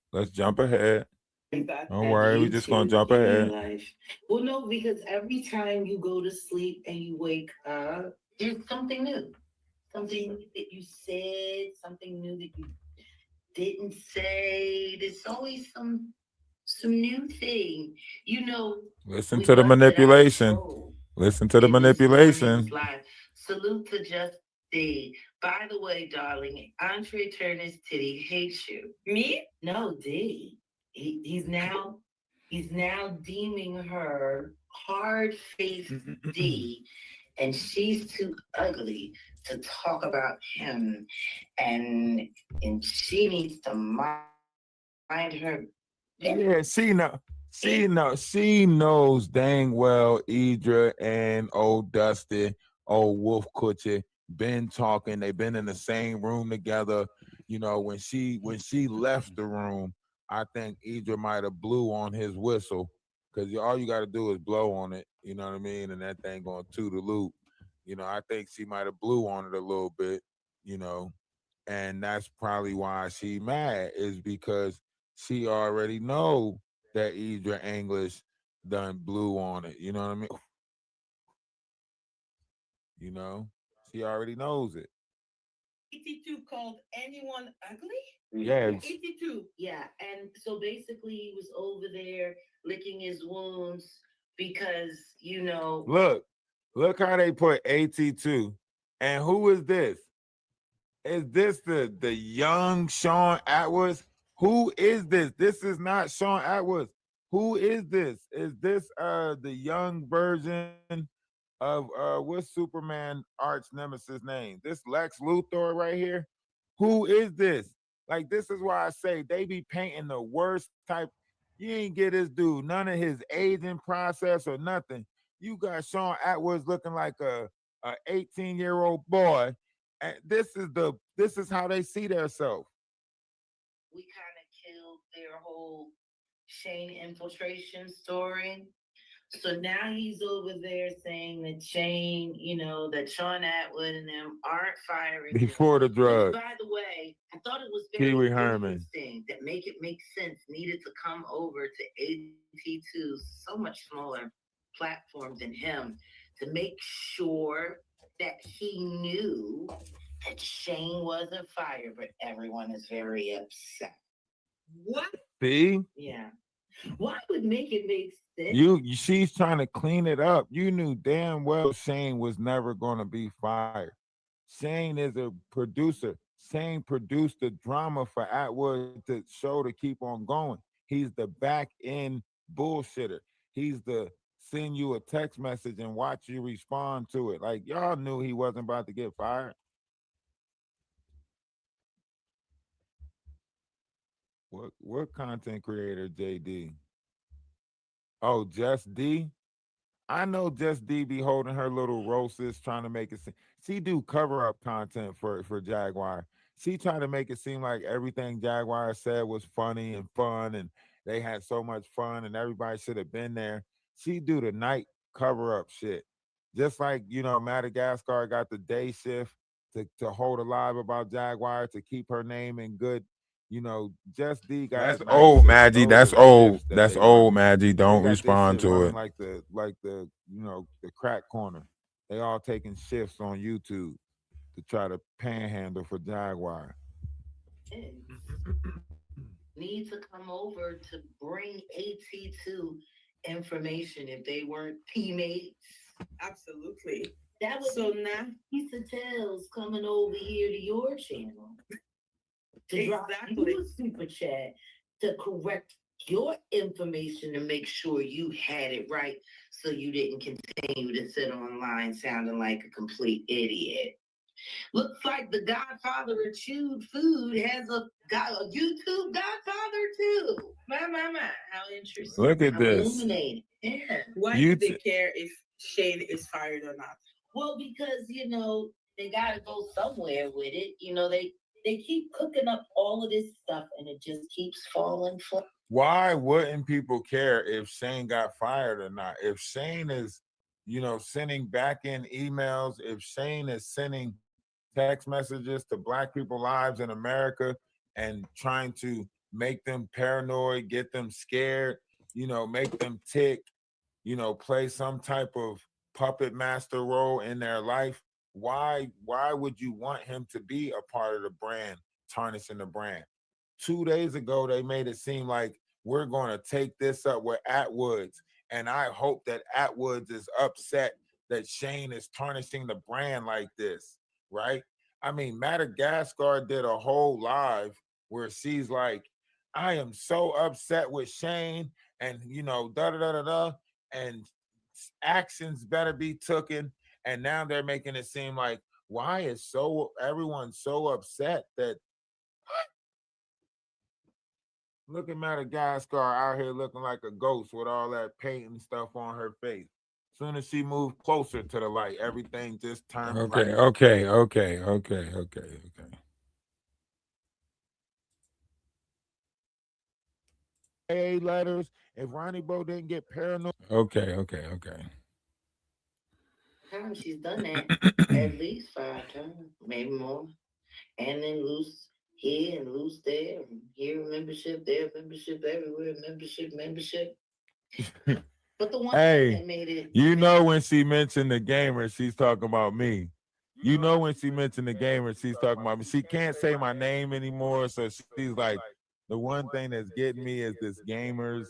Don't worry, we're just gonna jump ahead. ahead. Well, no, because every time you go to sleep and you wake up, there's something new. Something new that you said, something new that you didn't say. There's always some new thing. Listen to the manipulation. Listen to the manipulation. Salute to Justin. By the way, darling, Andre Turner's titty hates you. Me? No, Diddy. He's now deeming her hard-faced D, and she's too ugly to talk about him, and she needs to mind her. Yeah, she knows dang well Idra and old Dusty, old Wolf Kutcher been talking. They've been in the same room together. You know, when she left the room, I think Idra might have blew on his whistle, because all you got to do is blow on it. You know what I mean? And that thing going to the loop. You know, I think she might have blew on it a little bit. You know, and that's probably why she mad, is because she already know that Idra English done blew on it. You know what I mean? You know, she already knows it. 82 called anyone ugly? Yeah. 82. Yeah, and so basically he was over there licking his wounds because, Look how they put AT2. And who is this? Is this the young Sean Atwood? Who is this? This is not Sean Atwood. Who is this? Is this the young version of what's Superman arch nemesis name? This Lex Luthor right here? Who is this? Like, this is why I say they be painting the worst type. You ain't get this dude none of his aging process or nothing. You got Sean Atwood looking like a 18-year-old boy. And this is how they see themselves. We kind of killed their whole Shane infiltration story. So now he's over there saying that Shane, that Sean Atwood and them aren't firing before the drug. By the way, I thought it was very Pee-wee Herman interesting that Make It Make Sense needed to come over to AT2, so much smaller platform than him, to make sure that he knew that Shane wasn't fired, but everyone is very upset. What? See? Yeah. Why would Make It Make Sense? She's trying to clean it up. You knew damn well Shane was never going to be fired. Shane is a producer. Shane produced the drama for Atwood to show to keep on going. He's the back end bullshitter. He's the send you a text message and watch you respond to it. Like, y'all knew he wasn't about to get fired. What content creator, JD? Oh, Just D? I know Just D be holding her little roses, trying to make it seem. She do cover up content for Jaguar. She tried to make it seem like everything Jaguar said was funny and fun, and they had so much fun, and everybody should have been there. She do the night cover up shit, just like Madagascar got the day shift to hold alive about Jaguar to keep her name in good. Just D got. That's old, Maggie. That's old. That's old, Maggie. Don't respond to it. Like the the crack corner. They all taking shifts on YouTube to try to panhandle for Jaguar. Need to come over to bring AT2 information if they weren't teammates. Absolutely. That was so now piece of tails coming over here to your channel. To drop you a super chat to correct your information to make sure you had it right, so you didn't continue to sit online sounding like a complete idiot. Looks like the Godfather of Chewed Food has a YouTube Godfather too. My, how interesting. Look at this. Illuminating. Yeah. Why do they care if Shane is fired or not? Well, because they gotta go somewhere with it. They keep cooking up all of this stuff and it just keeps falling flat. Why wouldn't people care if Shane got fired or not? If Shane is, sending back in emails, if Shane is sending text messages to Black people lives in America and trying to make them paranoid, get them scared, make them tick, play some type of puppet master role in their life, why would you want him to be a part of the brand, tarnishing the brand? 2 days ago, they made it seem like we're going to take this up with Atwoods, and I hope that Atwoods is upset that Shane is tarnishing the brand like this, right? I mean, Madagascar did a whole live where she's like, I am so upset with Shane, and you know, da da da da da, and actions better be taken. And now they're making it seem like why is so everyone so upset that look at Madagascar out here looking like a ghost with all that paint and stuff on her face. Soon as she moved closer to the light, everything just turned. Okay. A letters. If Ronnie Bo didn't get paranoid. Okay. She's done that at least 5 times, maybe more. And then loose here and loose there, and here membership, there membership, everywhere membership. But the one thing that made it, you know, when she mentioned the gamer, she's talking about me. You know, when she mentioned the gamer, she's talking about me. She can't say my name anymore, so she's like, the one thing that's getting me is this gamers.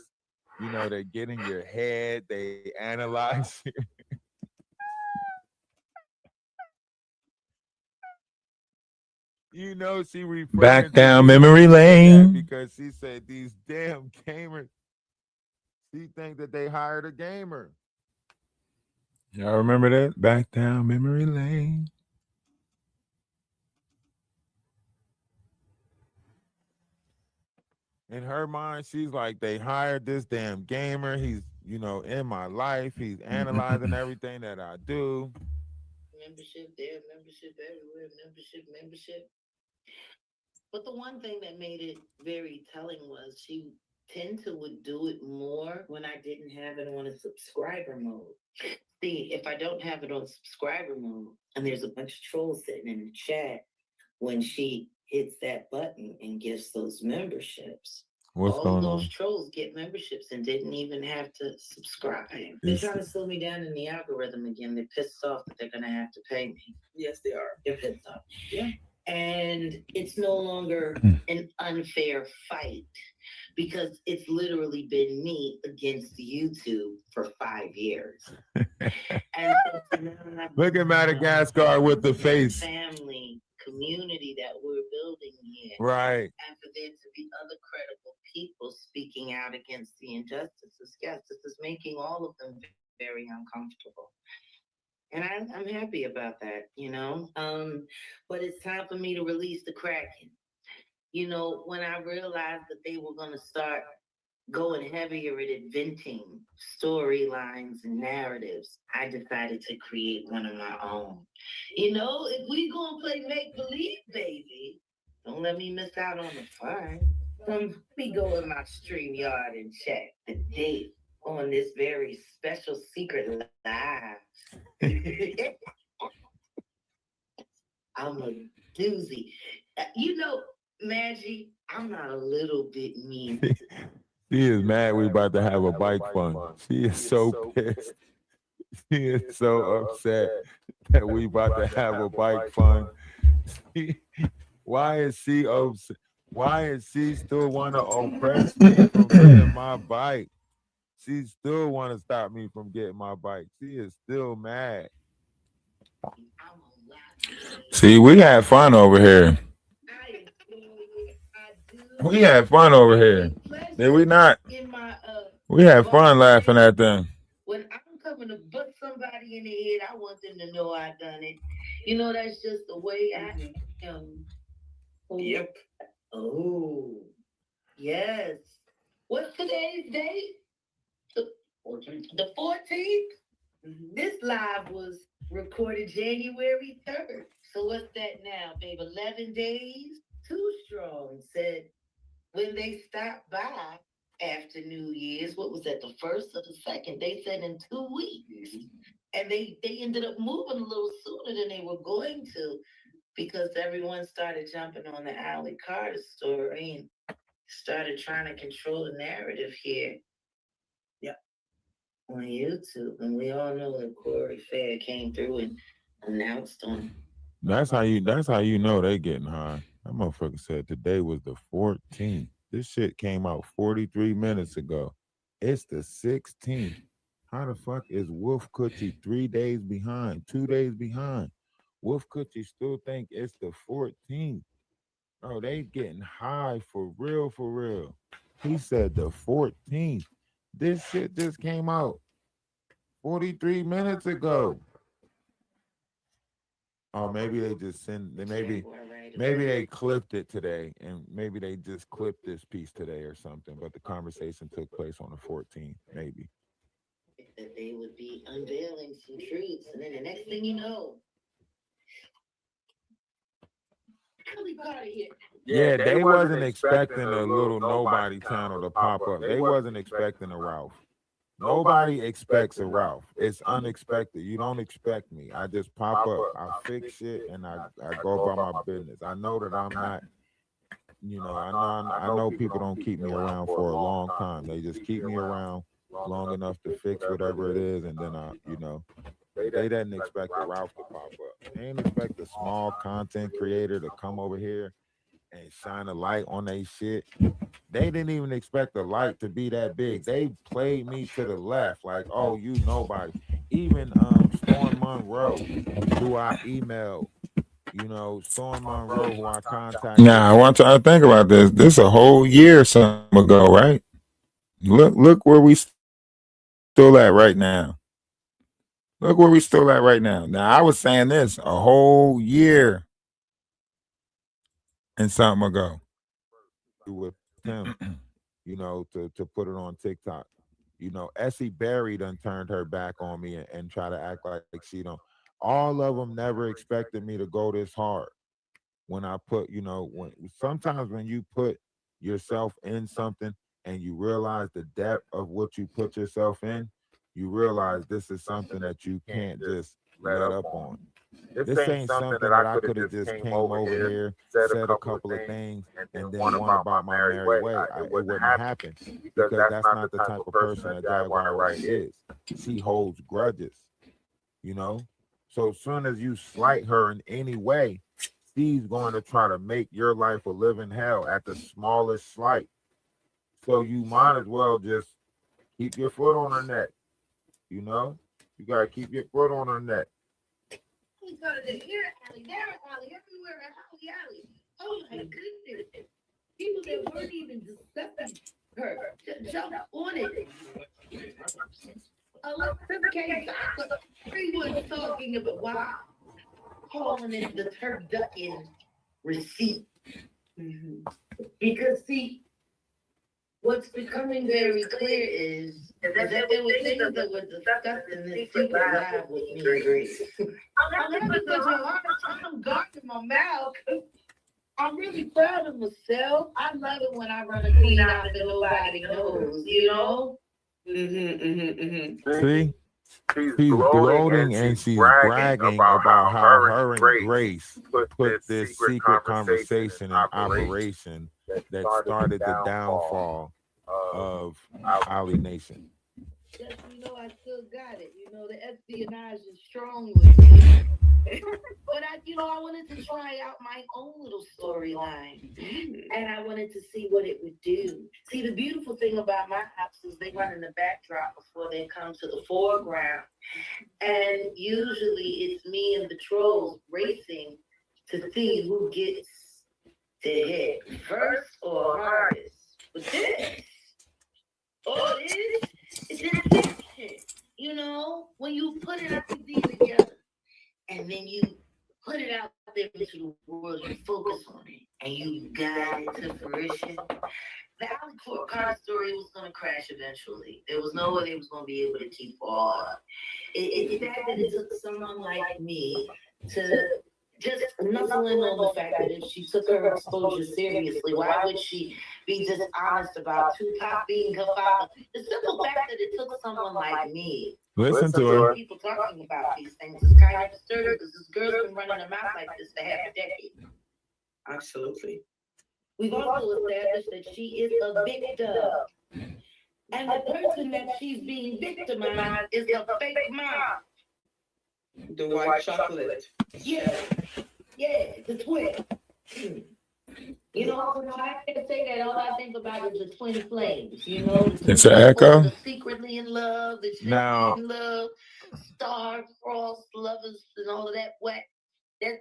You know, they get in your head, they analyze you. You know, she referred back down memory lane because she said these damn gamers. She think that they hired a gamer. Y'all remember that? Back down memory lane. In her mind, she's like, they hired this damn gamer. He's, you know, in my life. He's analyzing everything that I do. Membership there, membership everywhere, membership. But the one thing that made it very telling was she would do it more when I didn't have it on a subscriber mode. See, if I don't have it on subscriber mode and there's a bunch of trolls sitting in the chat, when she hits that button and gets those memberships, all those trolls get memberships and didn't even have to subscribe. They're trying to slow me down in the algorithm again. They're pissed off that they're going to have to pay me. Yes, they are. They're pissed off. Yeah. And it's no longer an unfair fight because it's literally been me against YouTube for 5 years. And so now look at Madagascar with the face. Family, community that we're building here. Right. And for there to be other credible people speaking out against the injustices. Yes, this is making all of them very uncomfortable. And I'm happy about that, you know. But it's time for me to release the Kraken. You know, when I realized that they were going to start going heavier at inventing storylines and narratives, I decided to create one of my own. You know, if we going to play make-believe, baby, don't let me miss out on the fun. Let me go in my StreamYard and check the date on this very special secret live. I'm a doozy. You know, Maggie, I'm not a little bit mean. She is mad we about to have a bike fund. She is so pissed. She is so upset that we about to have a bike fund. Why is she upset? Why is she still want to oppress me from getting my bike? She still want to stop me from getting my bike. She is still mad. See, we had fun over here. We had fun over here. Did we not? We had fun laughing at them. When I'm coming to butt somebody in the head, I want them to know I done it. You know, that's just the way I am. Yep. Oh, yes. What's today's date? The 14th? This live was recorded January 3rd. So what's that now, babe? 11 days? Too Strong said when they stopped by after New Year's, what was that, the 1st or the 2nd? They said in 2 weeks. And they ended up moving a little sooner than they were going to because everyone started jumping on the Alley Carter story and started trying to control the narrative here. Yep. On YouTube. And we all know that Corey Fair came through and announced on. That's how you know they getting high. That motherfucker said today was the 14th. This shit came out 43 minutes ago. It's the 16th. How the fuck is Wolf Coochie 3 days behind, 2 days behind? Wolf Coochie still think it's the 14th. Bro, they getting high for real, for real. He said the 14th. This shit just came out 43 minutes ago. Oh, maybe they just maybe they clipped it today, and maybe they just clipped this piece today or something. But the conversation took place on the 14th, maybe. That they would be unveiling some truths, and then the next thing you know, yeah, they wasn't expecting a little nobody channel to pop up. They wasn't expecting a Ralph. Nobody expects a Ralph. It's unexpected. You don't expect me. I just pop up. I fix shit and I go about my business. I know that I'm not, I know people don't keep me around for a long time. They just keep me around long enough to fix whatever it is, and then they didn't expect a Ralph to pop up. They didn't expect a small content creator to come over here and shine a light on their shit. They didn't even expect the light to be that big. They played me to the left, like, oh, you nobody. Even Storm Monroe, who I emailed, Storm Monroe, who I contacted. Now I want you to think about this. This a whole year or something ago, right? Look where we still at right now. Look where we still at right now. Now I was saying this a whole year and something ago. With him, to put it on TikTok. Essie Berry done turned her back on me and try to act like she don't. All of them never expected me to go this hard. When I put, sometimes when you put yourself in something and you realize the depth of what you put yourself in, you realize this is something that you can't just let up on. This ain't something that I could have just came over here, said a couple of things, and then one about my merry way. It wouldn't happen because that's not the type of person that Jaguar Wright is. She holds grudges, So as soon as you slight her in any way, she's going to try to make your life a living hell at the smallest slight. So you might as well just keep your foot on her neck. You got to keep your foot on her neck. we go to here, alley, there, alley, everywhere, alley. Oh my goodness. People that weren't even discussing her jumped on it. Alexa came back. Everyone's talking about wow. Calling it the turducken receipt. Because see, what's becoming very clear is that there were things that were discussed in this secret live with me and Grace. I'm having such a hard time guarding my mouth. I'm really proud of myself. I love it when I run a clean out that nobody knows, See? She's gloating and she's bragging about how her and Grace put this secret conversation in operation that started the downfall of Ali Nation. Yes, I still got it. The espionage is strong with me. But I wanted to try out my own little storyline. And I wanted to see what it would do. See, the beautiful thing about my apps is they run in the backdrop before they come to the foreground. And usually it's me and the trolls racing to see who gets to hit first or hardest. But this, it's intention. When you put it up together and then you put it out there into the world, you focus on it and you guide it to fruition. The Alley Court card story was going to crash eventually. There was no way they was going to be able to keep all up. It's sad that it took someone like me to just nuzzle in on the fact that if she took her exposure seriously, why would she be dishonest about Tupac being her father? The simple fact that it took someone like me. Listen to her. People talking about these things is kind of disturbing because this girl's been running her mouth like this for half a decade. Absolutely. We've also established that she is a victim. And the person that she's being victimized is a fake mom. The white chocolate. Yeah, the twin. I can't say that. All I think about is the twin flames. It's an echo. The secretly in love, the secretly in love, star, frost, lovers, and all of that whack. That,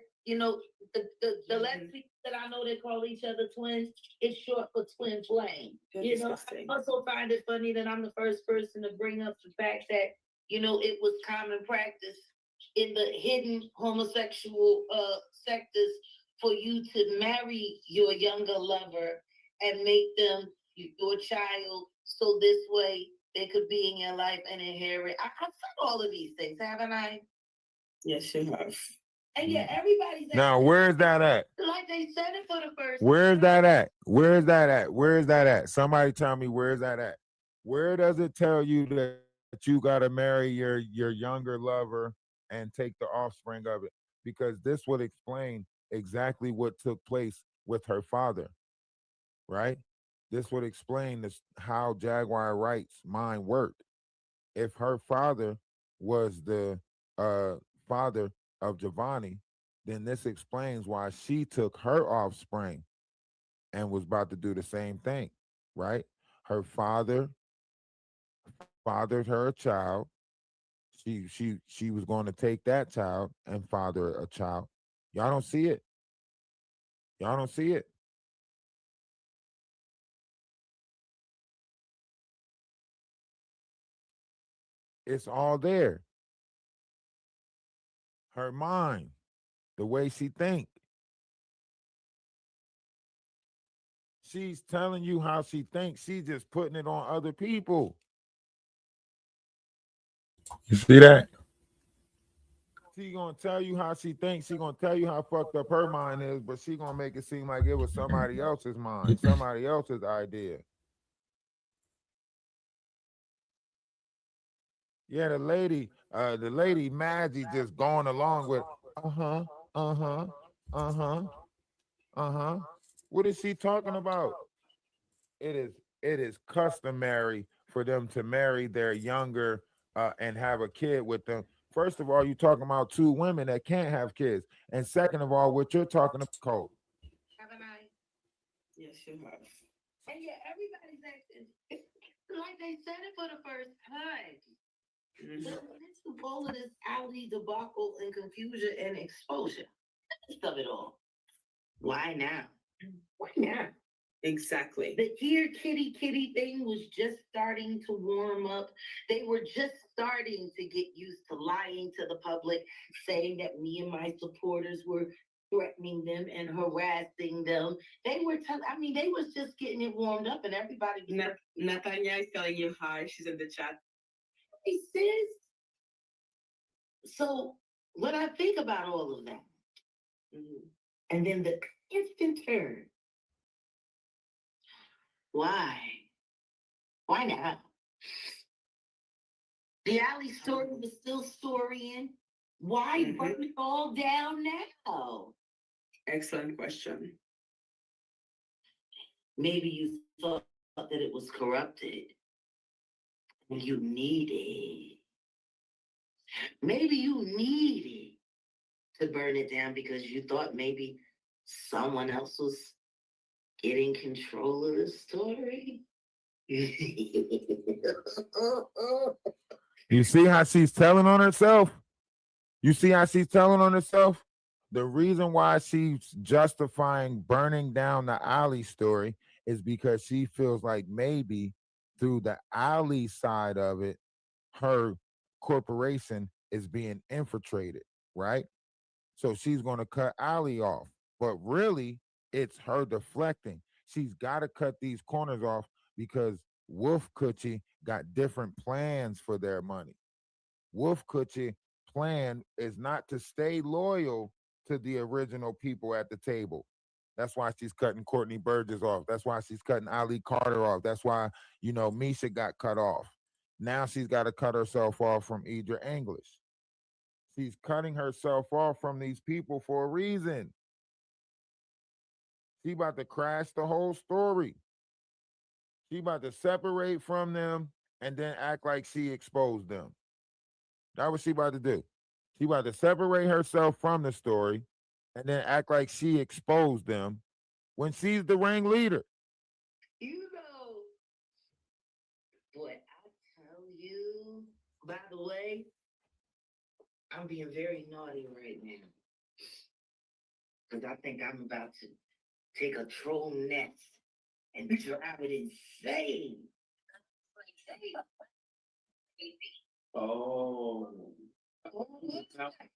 the last people that I know that call each other twins, it's short for twin flame. I also find it funny that I'm the first person to bring up the fact that, it was common practice in the hidden homosexual sectors for you to marry your younger lover and make them your child, so this way they could be in your life and inherit. I've said all of these things, haven't I? Yes, you have. And yeah, everybody's Now, where's that at? like they said it for the first Where's that at? Where's that at? Where's that at? Somebody tell me, where's that at? Where does it tell you that you got to marry your younger lover and take the offspring of it? Because this would explain exactly what took place with her father, right? This would explain how Jaguar Wright's mind worked. If her father was the father of Giovanni, then this explains why she took her offspring and was about to do the same thing, right? Her father fathered her a child. She was going to take that child and father a child. Y'all don't see it. Y'all don't see it. It's all there. Her mind, the way she think. She's telling you how she thinks. She's just putting it on other people. You see that? She gonna tell you how she thinks. She gonna tell you how fucked up her mind is, but she gonna make it seem like it was somebody else's mind, somebody else's idea. Yeah, the lady Maggie just going along with uh-huh, uh-huh, uh-huh, uh-huh. What is she talking about? It is customary for them to marry their younger and have a kid with them. First of all, you're talking about two women that can't have kids. And second of all, what you're talking about, Cole. Haven't I? Yes, you have. And yeah, everybody's acting like they said it for the first time. But it's all of this alley debacle and confusion and exposure of it all. Why now? Why now? Exactly. The here kitty kitty thing was just starting to warm up. They were just starting to get used to lying to the public, saying that me and my supporters were threatening them and harassing them. They were they was just getting it warmed up, and everybody was Natanya is telling you hi. She's in the chat. Hey sis. So when I think about all of that, and then the instant turn, why? Why not? The alley story was still storying. Why burn it all down now? Excellent question. Maybe you thought that it was corrupted. You needed. Maybe you needed to burn it down because you thought maybe someone else was getting control of the story. You see how she's telling on herself? You see how she's telling on herself? The reason why she's justifying burning down the alley story is because she feels like maybe through the alley side of it, her corporation is being infiltrated, right? So she's going to cut alley off. But really, it's her deflecting. She's got to cut these corners off because Wolf Coochie got different plans for their money. Wolf Coochie plan is not to stay loyal to the original people at the table. That's why she's cutting Courtney Burgess off. That's why she's cutting Ali Carter off. That's why, Misha got cut off. Now she's got to cut herself off from Idra English. She's cutting herself off from these people for a reason. She about to crash the whole story. She about to separate from them and then act like she exposed them. That's what she about to do. She about to separate herself from the story and then act like she exposed them when she's the ringleader. Boy, I tell you, by the way, I'm being very naughty right now. Because I think I'm about to take a troll nest and drive it insane. Oh.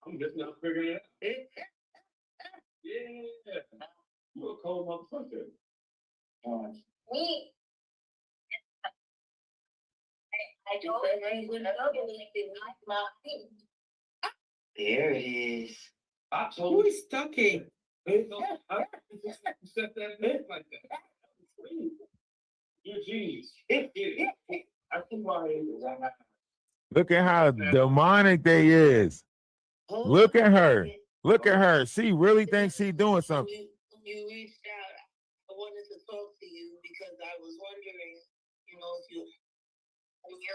I'm just not figuring it out. Yeah. You a cold motherfucker. Me. I told you I would not like my feet. There it is. I told Who you. is talking? Hey, no, I set that head like that. You're genius. I think why it is. Look at how demonic they is. Look at her. Look at her. She really thinks she doing something. You reached out. I wanted to talk to you because I was wondering, you know, if you when you're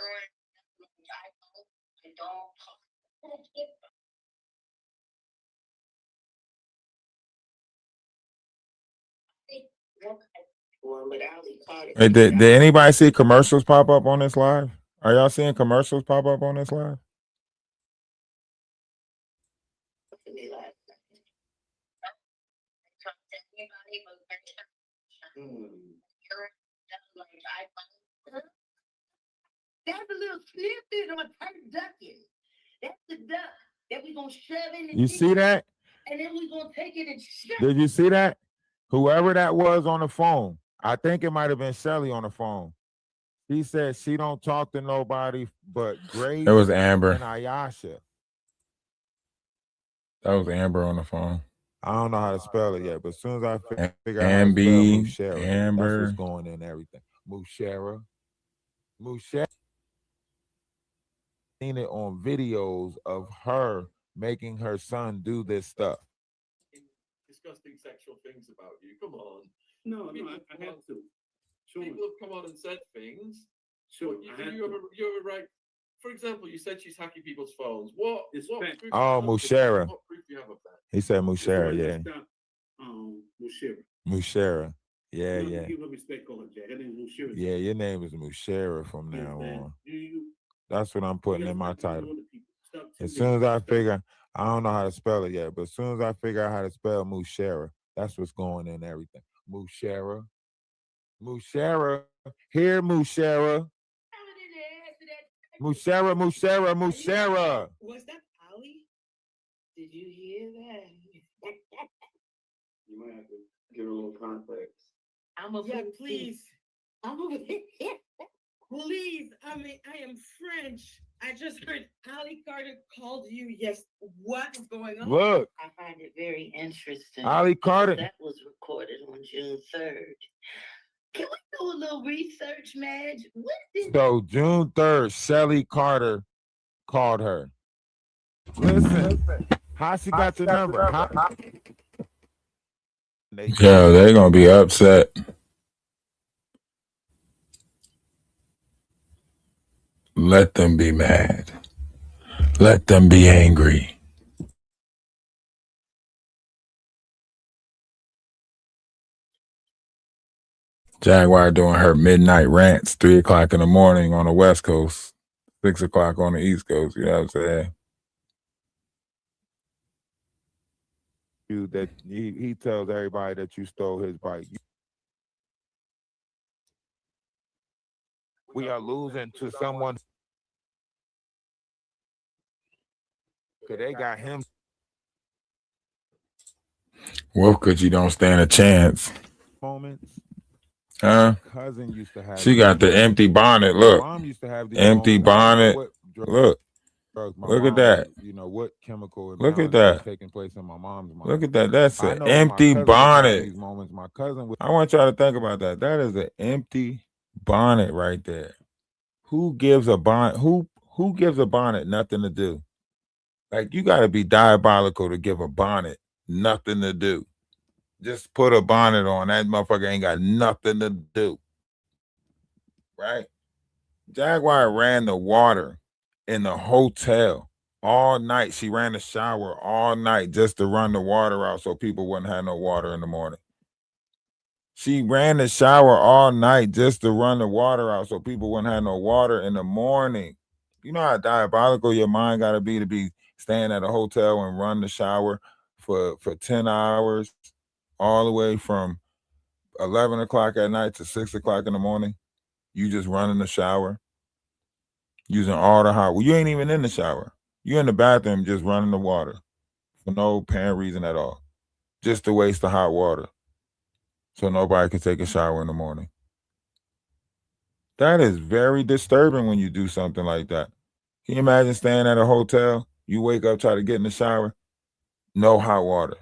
I don't talk. Hey, did anybody see commercials pop up on this live? Are y'all seeing commercials pop up on this live? That's a little snippet on turducken. That's the duck that we gonna shove in the You see that? and then we gonna take it and shove. Did you see that? Whoever that was on the phone, I think it might have been Shelly on the phone. He said she don't talk to nobody but Grace. It was Amber and Ayasha. That was Amber on the phone. I don't know how to spell it yet, but as soon as I figure out how to spell Mushera, Amber, that's what's going in everything. Mushera. Seen it on videos of her making her son do this stuff. Disgusting sexual things about you. Come on. No, I have to. Sure. People have come on and said things. Sure. You have a right. For example, you said she's hacking people's phones. What proof Mushera. What proof do you have of that? He said Mushera, yeah. Mushera. Mushera. Yeah, yeah. Give her respect, call her Jack. Her name is Mushera. Yeah, your name is Mushera from now on. That's what I'm putting in my title. As soon as I figure, I don't know how to spell it yet, but as soon as I figure out how to spell Mushera, that's what's going in everything. Mushera. Mushera. Here, Mushera. Mushera. Was that Ali? Did you hear that? You might have to give her a little context. Please. Please. I mean, I am French. I just heard Ali Carter called you. Yes. What is going on? Look. I find it very interesting. Ali Carter. That was recorded on June 3rd. Can we do a little research, Madge? So June 3rd, Shelly Carter called her. Listen, how she got your number? Yo, they're gonna be upset. Let them be mad. Let them be angry. Jaguar doing her midnight rants, 3 o'clock in the morning on the West Coast, 6 o'clock on the East Coast. You know what I'm saying? That he tells everybody that you stole his bike. We are losing to someone. Cause they got him. Wolf, cause you don't stand a chance. Moments. Huh? Cousin used to have. She got the empty bonnet. Look. Mom used to have the empty bonnet. Look. Look at that. You know what chemical? Look at that. Taking place in my mom's mind. Look at that. That's an empty bonnet. These moments, my cousin. I want y'all to think about that. That is an empty bonnet right there. Who gives a bonnet? Who gives a bonnet nothing to do? Like, you got to be diabolical to give a bonnet nothing to do. Just put a bonnet on. That motherfucker ain't got nothing to do. Right? Jaguar ran the water in the hotel all night. She ran the shower all night just to run the water out so people wouldn't have no water in the morning. She ran the shower all night just to run the water out so people wouldn't have no water in the morning. You know how diabolical your mind got to be staying at a hotel and run the shower for 10 hours, all the way from 11 o'clock at night to 6 o'clock in the morning. You just run in the shower, using all the hot water. You ain't even in the shower. You're in the bathroom just running the water for no apparent reason at all. Just to waste the hot water so nobody can take a shower in the morning. That is very disturbing when you do something like that. Can you imagine staying at a hotel? You wake up, try to get in the shower, no hot water.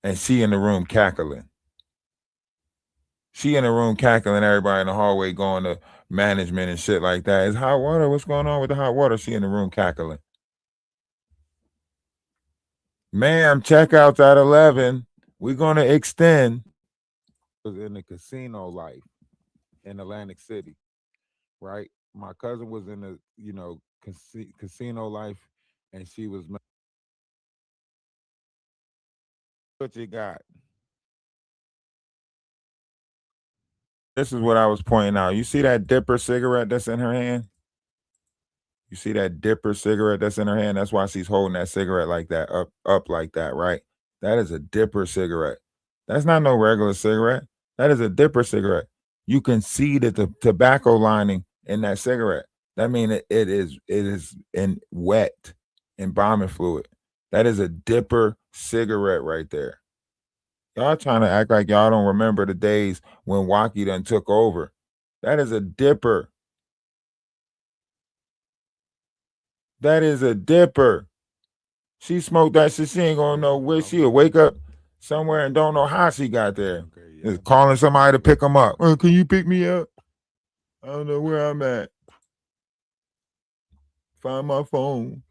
And she in the room cackling. She in the room cackling, everybody in the hallway going to management and shit like that. Is hot water? What's going on with the hot water? She in the room cackling. Ma'am, checkouts at 11. We're going to extend. Was in the casino life in Atlantic City, right? My cousin was in the, casino life, and she was. What you got? This is what I was pointing out. You see that dipper cigarette that's in her hand? You see that dipper cigarette that's in her hand? That's why she's holding that cigarette like that, up like that, right? That is a dipper cigarette. That's not no regular cigarette. That is a dipper cigarette. You can see that the tobacco lining in that cigarette. That means it is in wet, embalming fluid. That is a dipper cigarette right there. Y'all trying to act like y'all don't remember the days when Wacky done took over. That is a dipper. That is a dipper. She smoked that shit. She ain't gonna know where she'll wake up somewhere and don't know how she got there. Okay, yeah. Is calling somebody to pick them up. Can you pick me up? I don't know where I'm at. Find my phone.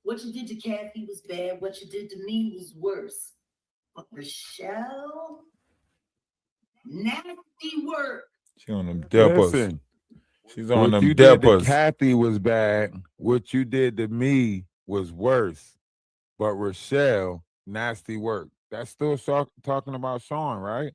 What you did to Kathy was bad. What you did to me was worse. But Rochelle, nasty work. She on them dippers. Listen, she's on them you dippers. Did to Kathy was bad. What you did to me was worse. But Rochelle, nasty work. That's still talking about Sean, right?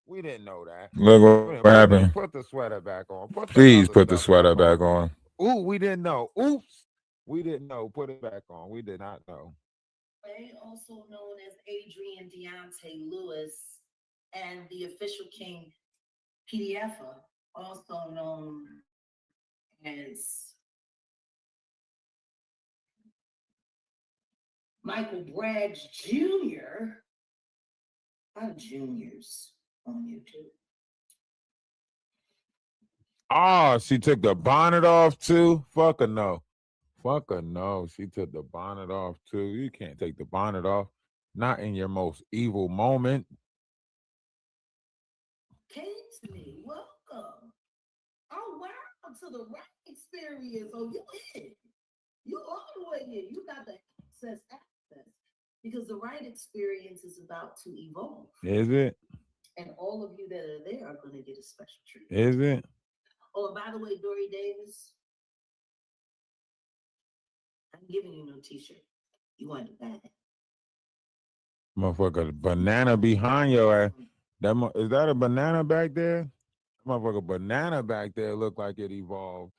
We didn't know that. Look what happened. Put the sweater back on. Please put the sweater back on. Ooh, we didn't know. Oops. We didn't know. Put it back on. We did not know. Also known as Adrian Deontay Lewis, and the official king PDF, also known as Michael Braggs Jr. Our juniors on YouTube. Oh, she took the bonnet off too? Fuck her no. Fuck her no. She took the bonnet off too. You can't take the bonnet off. Not in your most evil moment. Kingsley, welcome. Oh, wow, to the right experience. Oh, you in. You all the way in. You got the access. Because the right experience is about to evolve. Is it? And all of you that are there are going to get a special treat. Is it? Oh, by the way, Dory Davis, I'm giving you no t-shirt. You want it back? Motherfucker, banana behind your ass. Is that a banana back there? Motherfucker, banana back there look like it evolved.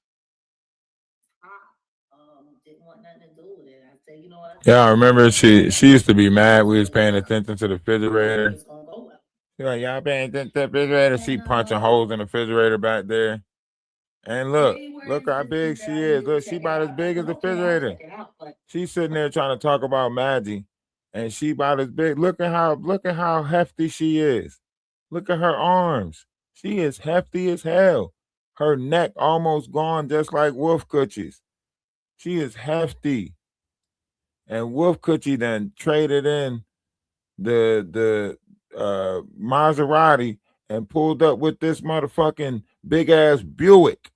Didn't want nothing to do with it. I said, you know what? Yeah, I remember she used to be mad. We was paying attention to the refrigerator. She's like, y'all paying attention to the refrigerator? She punching holes in the refrigerator back there. And look how big she is. Look, she about as big as the refrigerator. She's sitting there trying to talk about Maggie, and she about as big. Look at how hefty she is. Look at her arms. She is hefty as hell. Her neck almost gone just like Wolf Coochie's. She is hefty. And Wolf Coochie then traded in the Maserati and pulled up with this motherfucking big ass Buick.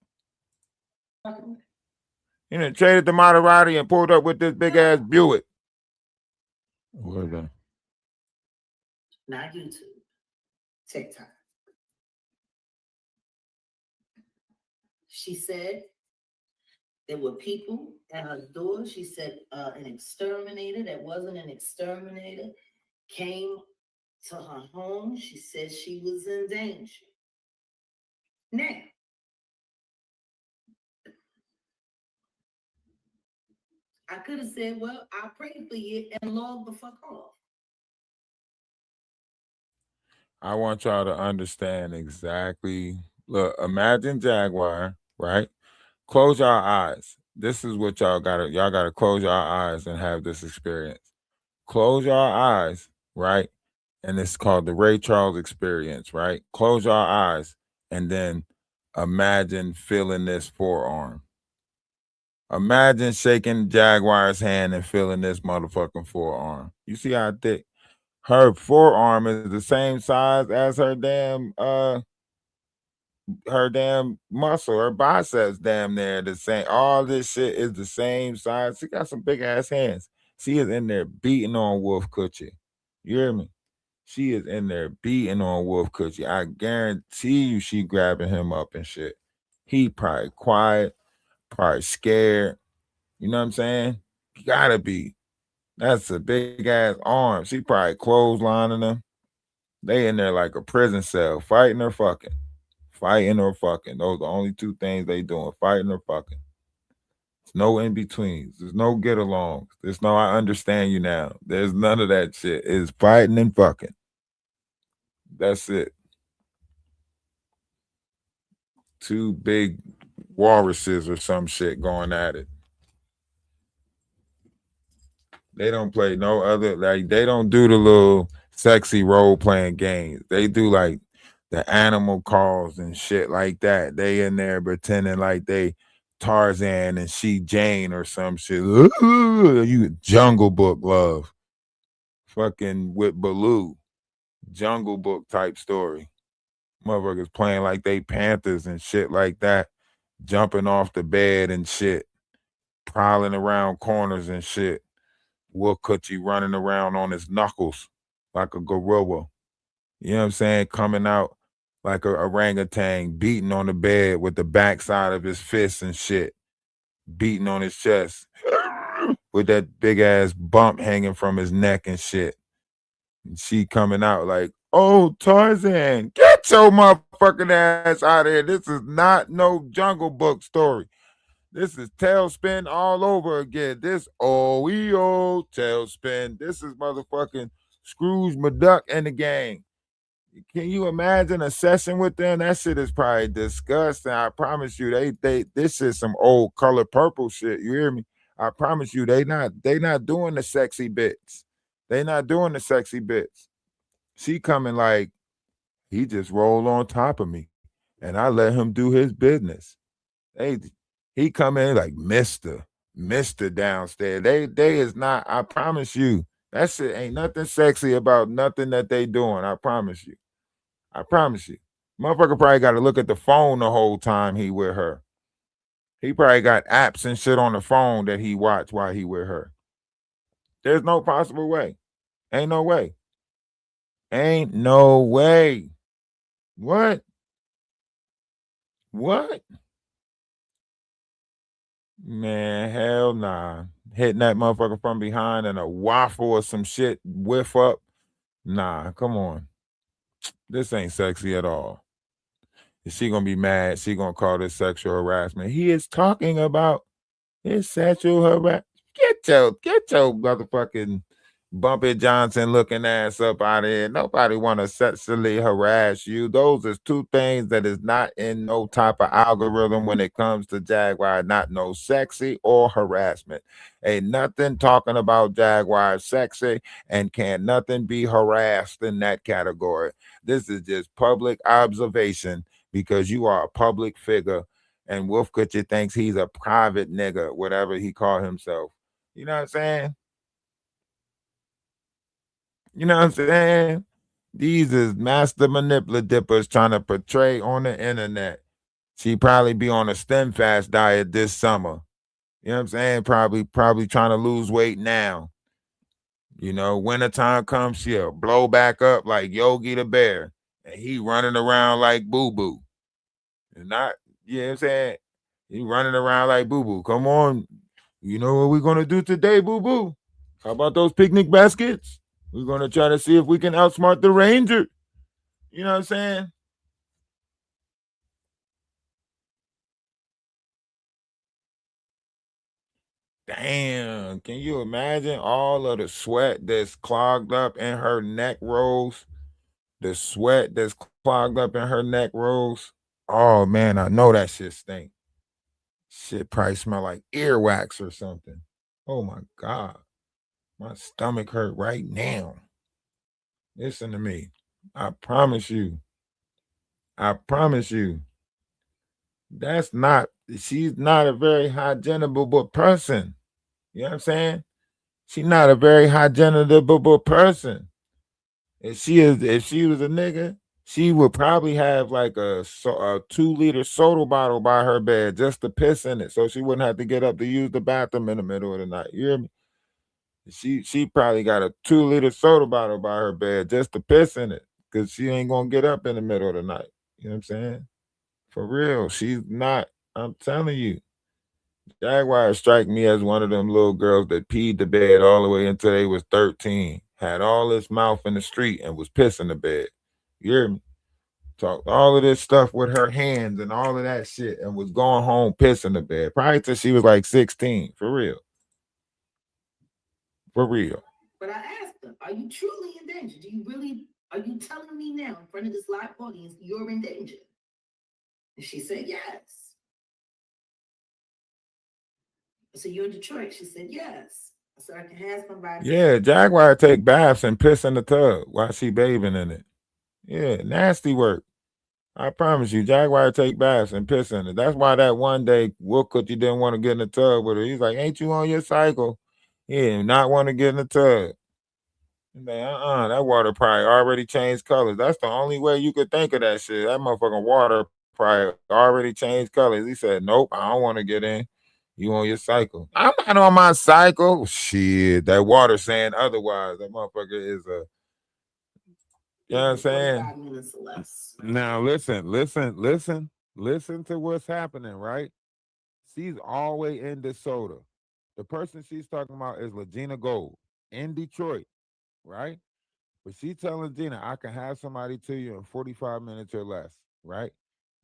You know, traded the Maserati and pulled up with this big ass Buick. What is that? Not YouTube. TikTok. She said there were people at her door. She said an exterminator that wasn't an exterminator came to her home. She said she was in danger. Now, I could have said, well, I prayed for you and logged the fuck off. I want y'all to understand exactly. Look, imagine Jaguar, right? Close your eyes. This is what y'all gotta close your eyes and have this experience. Close your eyes, right? And it's called the Ray Charles experience, right? Close your eyes and then imagine feeling this forearm. Imagine shaking Jaguar's hand and feeling this motherfucking forearm. You see how thick? Her forearm is the same size as her damn muscle, her biceps damn near the same. All this shit is the same size. She got some big ass hands. She is in there beating on Wolf Coochie. You hear me? She is in there beating on Wolf Coochie. I guarantee you she grabbing him up and shit. He probably quiet, probably scared. You know what I'm saying? Gotta be. That's a big ass arm. She probably clotheslining him. They in there like a prison cell, fighting or fucking. Fighting or fucking. Those are the only two things they doing, fighting or fucking. There's no in-betweens. There's no get-alongs. There's no I understand you now. There's none of that shit. It's fighting and fucking. That's it. Two big walruses or some shit going at it. They don't play no other, like, they don't do the little sexy role-playing games. They do, like, the animal calls and shit like that. They in there pretending like they Tarzan and she Jane or some shit. Ooh, you Jungle Book love. Fucking with Baloo. Jungle Book type story. Motherfuckers playing like they Panthers and shit like that. Jumping off the bed and shit. Prowling around corners and shit. Wolf Coochie running around on his knuckles like a gorilla. You know what I'm saying? Coming out like a orangutan, beating on the bed with the backside of his fists and shit. Beating on his chest. With that big ass bump hanging from his neck and shit. And she coming out like, oh, Tarzan, get your motherfucking ass out of here. This is not no Jungle Book story. This is Tailspin all over again. This OEO Tailspin. This is motherfucking Scrooge McDuck and the gang. Can you imagine a session with them? That shit is probably disgusting. I promise you, this is some old Color Purple shit. You hear me? I promise you, they not doing the sexy bits. They not doing the sexy bits. She coming like, he just rolled on top of me, and I let him do his business. He come in like Mister downstairs. They is not. I promise you, that shit ain't nothing sexy about nothing that they doing. I promise you. I promise you. Motherfucker probably got to look at the phone the whole time he with her. He probably got apps and shit on the phone that he watch while he with her. There's no possible way. Ain't no way. Ain't no way. What? What? Man, hell nah. Hitting that motherfucker from behind and a waffle or some shit whiff up. Nah, come on. This ain't sexy at all. Is she gonna be mad? She gonna call this sexual harassment. He is talking about his sexual harassment. Get your motherfucking Bumpy Johnson looking ass up out of here. Nobody want to sexually harass you. Those is two things that is not in no type of algorithm when it comes to Jaguar. Not no sexy or harassment. Ain't nothing talking about Jaguar sexy, and can nothing be harassed in that category. This is just public observation because you are a public figure, and Wolf Coochie thinks he's a private nigga, whatever he called himself. You know what I'm saying? You know what I'm saying? These is master manipulatippers trying to portray on the internet. She probably be on a stem fast diet this summer. You know what I'm saying? Probably trying to lose weight now. You know, wintertime comes, she'll blow back up like Yogi the Bear. And he running around like Boo Boo. And not, you know what I'm saying? He running around like Boo Boo. Come on. You know what we're going to do today, Boo Boo? How about those picnic baskets? We're going to try to see if we can outsmart the Ranger. You know what I'm saying? Damn, can you imagine all of the sweat that's clogged up in her neck rolls? The sweat that's clogged up in her neck rolls. Oh man, I know that shit stink. Shit probably smell like earwax or something. Oh my God. My stomach hurt right now. Listen to me. I promise you. I promise you. She's not a very hygienical person. You know what I'm saying? She's not a very hygienical person. If she was a nigga, she would probably have like a 2-liter soda bottle by her bed just to piss in it, so she wouldn't have to get up to use the bathroom in the middle of the night. You hear me? She probably got a 2-liter soda bottle by her bed just to piss in it, because she ain't gonna get up in the middle of the night. You know what I'm saying? For real, she's not. I'm telling you. Jaguar strike me as one of them little girls that peed the bed all the way until they was 13, had all his mouth in the street and was pissing the bed. You hear me? Talked all of this stuff with her hands and all of that shit and was going home pissing the bed. Probably till she was like 16. For real. For real. But I asked her, are you truly in danger? Are you telling me now in front of this live audience you're in danger? And she said, yes. So you're in Detroit? She said, yes. I said, I can have somebody. Yeah, Jaguar take baths and piss in the tub while she bathing in it. Yeah, nasty work. I promise you, Jaguar take baths and piss in it. That's why that one day Woodcookie didn't want to get in the tub with her. He's like, ain't you on your cycle? Yeah, not want to get in the tub. He's like, that water probably already changed colors. That's the only way you could think of that shit. That motherfucking water probably already changed colors. He said, nope, I don't want to get in. You on your cycle. I'm not on my cycle. Shit, that water saying otherwise. That motherfucker is a, you know what I'm saying? 5 minutes or less. Now listen to what's happening, right? She's always in DeSoto. The person she's talking about is Legina Gold in Detroit, right? But she telling Gina, I can have somebody to you in 45 minutes or less, right?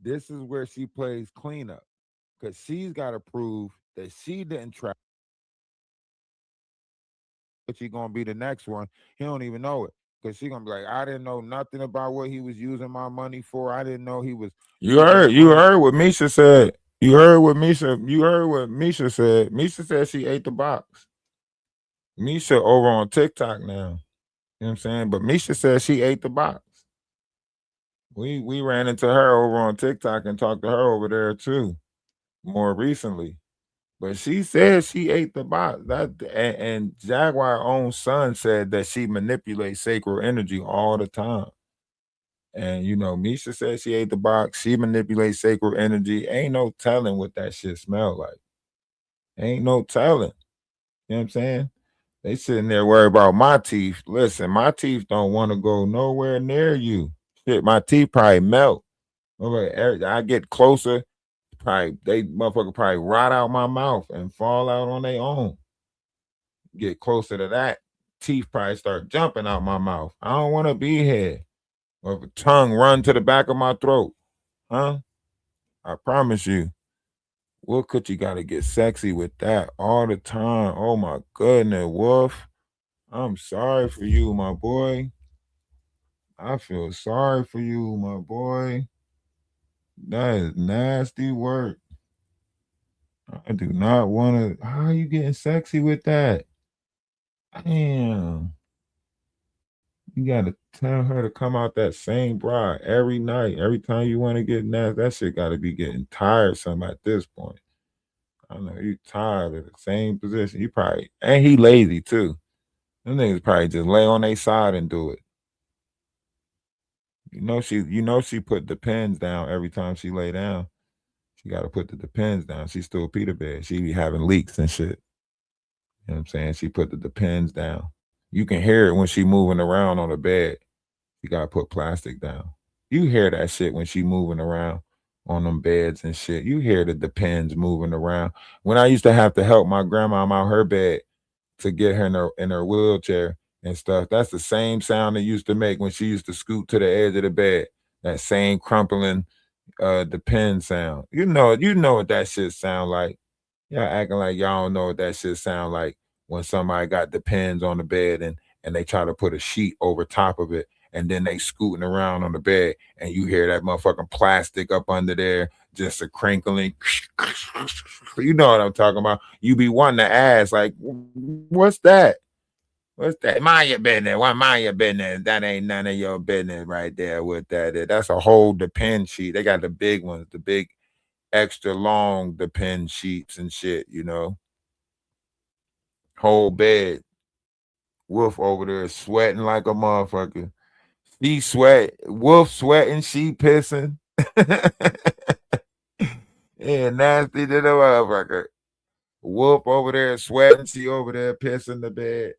This is where she plays cleanup, because she's got to prove that she didn't try. But she's going to be the next one. He don't even know it, because she's going to be like, I didn't know nothing about what he was using my money for. I didn't know he was. You heard what Misha said. You heard what Misha said. Misha said she ate the box. Misha over on TikTok now. You know what I'm saying? But Misha said she ate the box. We ran into her over on TikTok and talked to her over there too, more recently. But she said she ate the box. And Jaguar own son said that she manipulates sacred energy all the time. And you know, Misha said she ate the box. She manipulates sacred energy. Ain't no telling what that shit smell like. Ain't no telling. You know what I'm saying? They sitting there worried about my teeth. Listen, my teeth don't want to go nowhere near you. Shit, my teeth probably melt. I get closer, they motherfucker probably rot out my mouth and fall out on their own. Get closer to that, teeth probably start jumping out my mouth. I don't want to be here. Or the tongue run to the back of my throat. Huh? I promise you. What could you gotta get sexy with that all the time? Oh my goodness, Wolf. I'm sorry for you, my boy. I feel sorry for you, my boy. That is nasty work. I do not want to. How are you getting sexy with that? Damn. You got to tell her to come out that same bra every night. Every time you want to get nasty, that shit got to be getting tiresome at this point. I know you tired of the same position. You probably, and he lazy too. Them niggas probably just lay on their side and do it. You know she put the pins down every time she lay down. She got to put the depends down. She still pee the bed. She be having leaks and shit. You know what I'm saying? She put the depends down. You can hear it when she moving around on the bed. You got to put plastic down. You hear that shit when she moving around on them beds and shit. You hear the depends moving around. When I used to have to help my grandma out her bed to get her in her wheelchair and stuff, that's the same sound they used to make when she used to scoot to the edge of the bed. That same crumpling the pen sound. You know what that shit sound like. Y'all acting like y'all don't know what that shit sound like when somebody got Depends on the bed and they try to put a sheet over top of it and then they scooting around on the bed and you hear that motherfucking plastic up under there just a crinkling. You know what I'm talking about. You be wanting to ask, like, what's that? What's that? Mind your business. What mind your business? That ain't none of your business right there with that. That's a whole Depend sheet. They got the big ones, the big extra long Depend sheets and shit, you know. Whole bed. Wolf over there sweating like a motherfucker. She sweat. Wolf sweating, she pissing. Yeah, nasty to the motherfucker. Wolf over there sweating, she over there pissing the bed.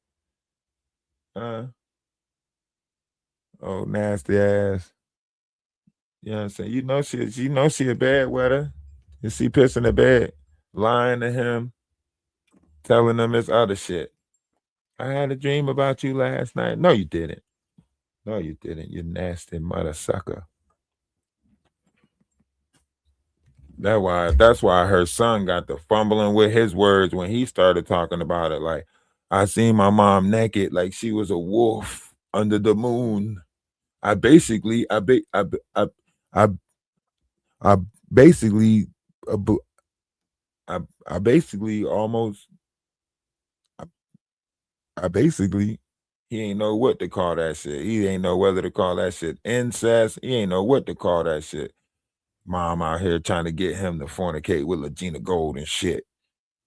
Oh, nasty ass. You know what I'm saying? You know she a bad wetter. You see pissing the bed, lying to him, telling him this other shit. I had a dream about you last night. No, you didn't. No, you didn't. You nasty mother sucker. That's why her son got the fumbling with his words when he started talking about it. Like, I seen my mom naked like she was a wolf under the moon. I basically he ain't know what to call that shit. He ain't know whether to call that shit incest. He ain't know what to call that shit. Mom out here trying to get him to fornicate with Regina Gold and shit.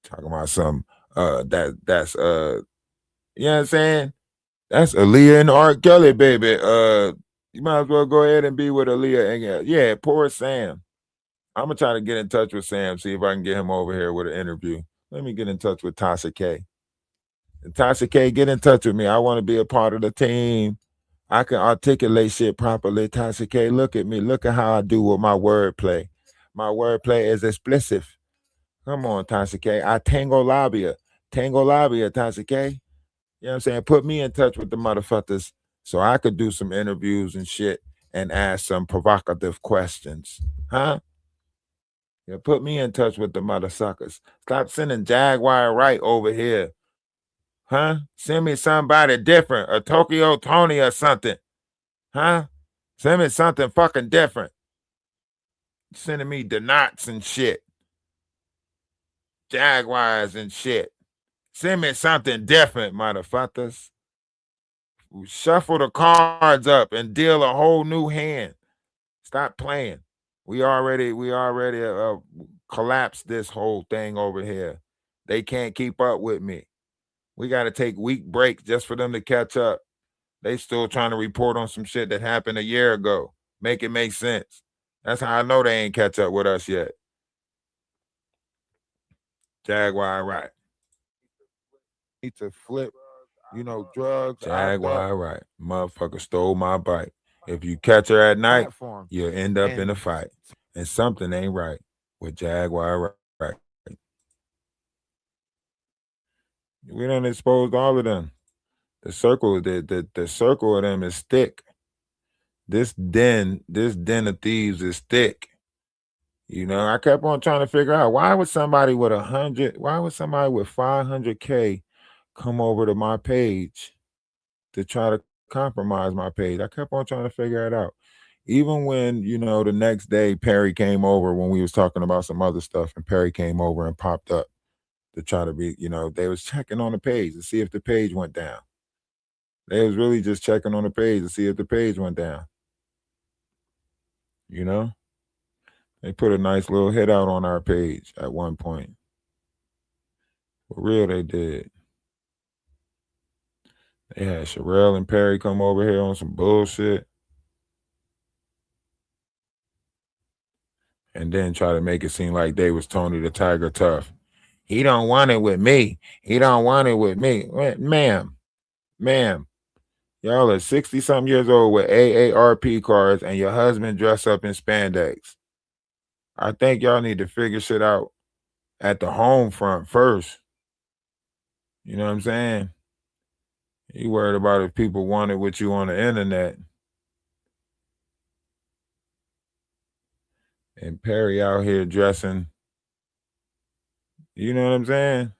Talking about some that's you know what I'm saying? That's Aaliyah and R. Kelly, baby. You might as well go ahead and be with Aaliyah and yeah, poor Sam. I'm gonna try to get in touch with Sam, see if I can get him over here with an interview. Let me get in touch with Tasha K. And Tasha K, get in touch with me. I want to be a part of the team. I can articulate shit properly. Tasha K, look at me. Look at how I do with my wordplay. My wordplay is explicit. Come on, Tasha K. I tango labia. Tango labia, Tasha K. You know what I'm saying? Put me in touch with the motherfuckers so I could do some interviews and shit and ask some provocative questions. Huh? Yeah, put me in touch with the motherfuckers. Stop sending Jaguar Right over here. Huh? Send me somebody different, a Tokyo Tony or something. Huh? Send me something fucking different. Sending me the knots and shit. Jaguars and shit. Send me something different, motherfuckers. Shuffle the cards up and deal a whole new hand. Stop playing. We already collapsed this whole thing over here. They can't keep up with me. We got to take week breaks just for them to catch up. They still trying to report on some shit that happened a year ago. Make it make sense. That's how I know they ain't catch up with us yet. Jaguar Right. Need to flip, you know, drugs. Jaguar Right. Motherfucker stole my bike. If you catch her at night, you'll end up in a fight. And something ain't right with Jaguar Right. We done exposed all of them. The circle of them is thick. This den of thieves is thick. You know, I kept on trying to figure out why would somebody with 500K come over to my page to try to compromise my page. I kept on trying to figure it out. Even when, you know, the next day Perry came over when we was talking about some other stuff and Perry came over and popped up to try to be, you know, they was checking on the page to see if the page went down. They was really just checking on the page to see if the page went down. You know? They put a nice little hit out on our page at one point. For real, they did. They had Sherelle and Perry come over here on some bullshit. And then try to make it seem like they was Tony the Tiger Tough. He don't want it with me. He don't want it with me. Ma'am. Y'all are 60-something years old with AARP cards and your husband dressed up in spandex. I think y'all need to figure shit out at the home front first. You know what I'm saying? You worried about if people want it with you on the internet. And Perry out here dressing, You know what I'm saying?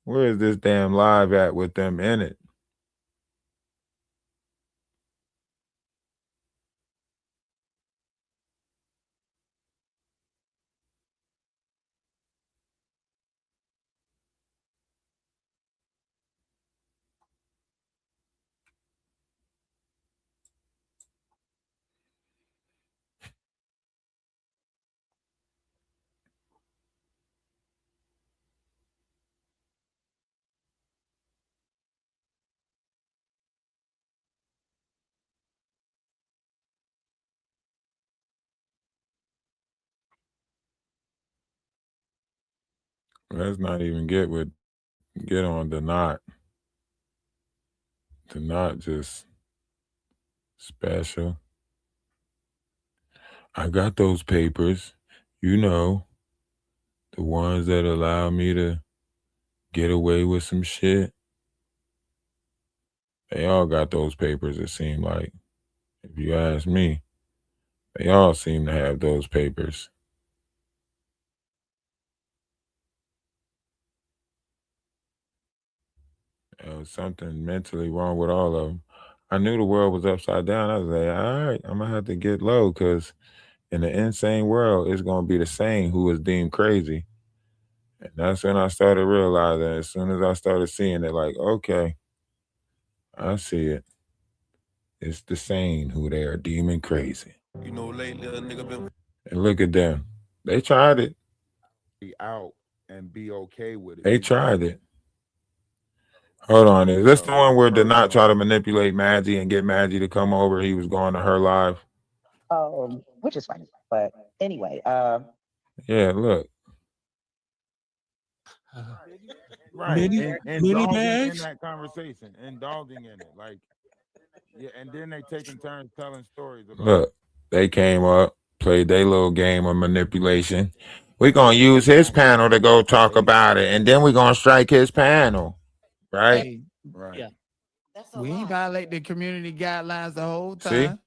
Where is this damn live at with them in it? Let's not even get on the not. The not just special. I got those papers, you know, the ones that allow me to get away with some shit. They all got those papers, it seemed like. If you ask me, they all seem to have those papers. There was something mentally wrong with all of them. I knew the world was upside down. I was like, all right, I'm going to have to get low because in the insane world, it's going to be the sane who is deemed crazy. And that's when I started realizing, as soon as I started seeing it, like, okay, I see it. It's the sane who they are deeming crazy. You know, lately a nigga been. And look at them. They tried it. Be out and be okay with it. They tried it. Hold on. Is this the one where did not try to manipulate Maggie and get Maggie to come over? He was going to her live. Which is funny. But anyway, yeah, look. Right. Mini Indulging bags? in that conversation, indulging in it. Like, yeah, and then they taking turns telling stories about Look, they came up, played their little game of manipulation. We're going to use his panel to go talk about it, and then we're going to strike his panel. Right? Hey, right. yeah. That's a We ain't lot. violate the community guidelines the whole See? time.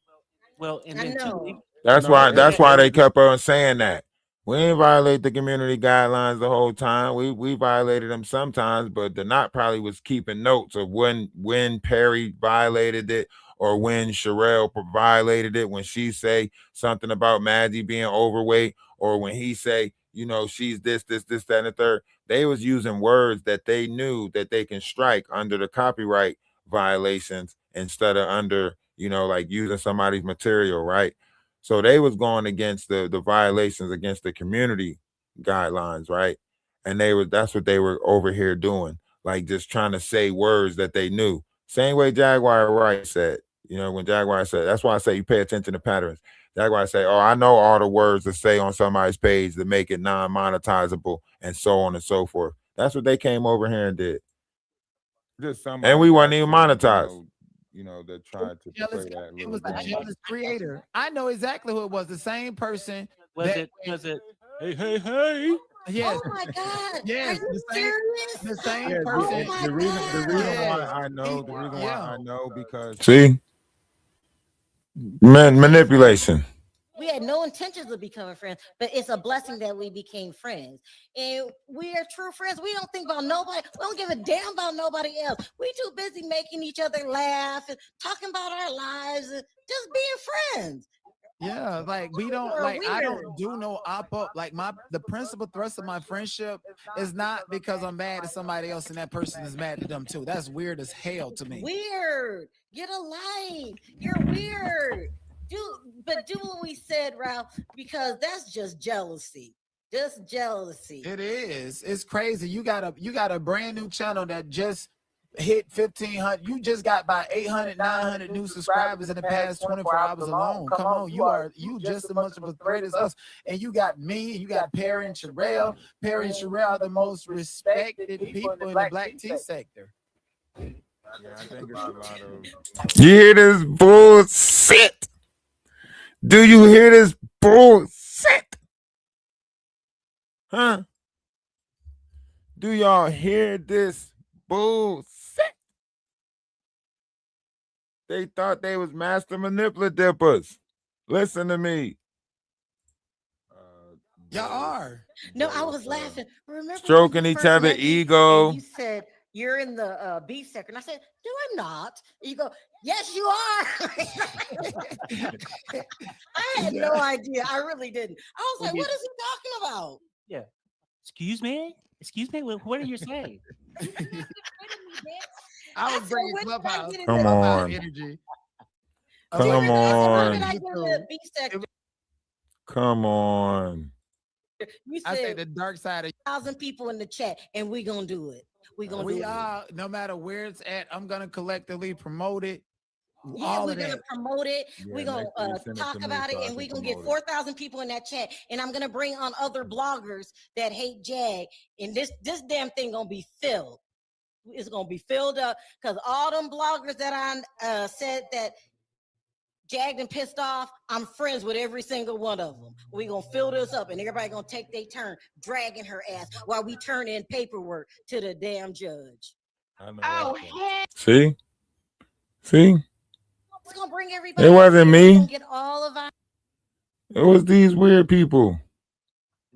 Well, and then two, That's why they kept on saying that. We ain't violate the community guidelines the whole time. We violated them sometimes, but the knot probably was keeping notes of when Perry violated it or when Sherelle violated it, when she say something about Maggie being overweight, or when he say, you know, she's this, that, and the third. They was using words that they knew that they can strike under the copyright violations instead of under, you know, like using somebody's material, right? So they was going against the violations against the community guidelines, right? And that's what they were over here doing, like just trying to say words that they knew. Same way Jaguar Wright said, you know, when Jaguar said, that's why I say you pay attention to patterns. Jaguar say, oh, I know all the words to say on somebody's page to make it non-monetizable and so on and so forth. That's what they came over here and did. Just and we weren't even monetized. You know, that tried to play that. It was the jealous creator. I know exactly who it was. The same person. Was it? Hey. Yes. Oh my God. Yes. Are you serious? The same Yeah, person. the reason Yes. why I know, because see, manipulation. We had no intentions of becoming friends, but it's a blessing that we became friends. And we are true friends. We don't think about nobody. We don't give a damn about nobody else. We too busy making each other laugh and talking about our lives and just being friends. Yeah, like we don't like I don't do no op-up. Like the principal thrust of my friendship is not because I'm mad at somebody else and that person is mad at them too. That's weird as hell to me. Weird. Get a life. You're weird. Do what we said, Ralph, because that's just jealousy. Just jealousy. It is. It's crazy. You got a brand new channel that just hit 1,500. You just got about 800, 900 new subscribers in the past 24 hours alone. Come on, you just as much of a threat as us. And you got me, you got Perry and Sherelle. Perry and Sherelle are the most respected people in the black tea sector. Yeah, I think it's a lot of. You hear this bullshit? Do you hear this bullshit? Huh? Do y'all hear this bullshit? They thought they was master manipulatippers. Listen to me. Y'all are. No, I was laughing. Remember Stroking when you each first other met me ego. and you said you're in the beef sector, and I said, "No, I'm not." And you go, "Yes, you are." I had no idea. I really didn't. I was like, "What is he talking about?" Yeah. Excuse me. Excuse me. What are you saying? I was bringing Clubhouse. Come on. Energy. Come on. I get in the beef sector. Come on. You I say said the dark side of 1,000 people in the chat, and we gonna do it. We gonna do it. No matter where it's at, I'm gonna collectively promote it. Yeah, we're gonna promote it. Yeah, we're gonna send it talk to me about it, so I and we're can gonna get promote it. 4,000 people in that chat. And I'm gonna bring on other bloggers that hate Jag, and this damn thing gonna be filled. It's gonna be filled up because all them bloggers that I said that jagged and pissed off, I'm friends with every single one of them. We're gonna fill this up, and everybody gonna take their turn dragging her ass while we turn in paperwork to the damn judge. Oh, heck. See? It's gonna bring everybody. It wasn't me. Gonna get all of our. It was these weird people.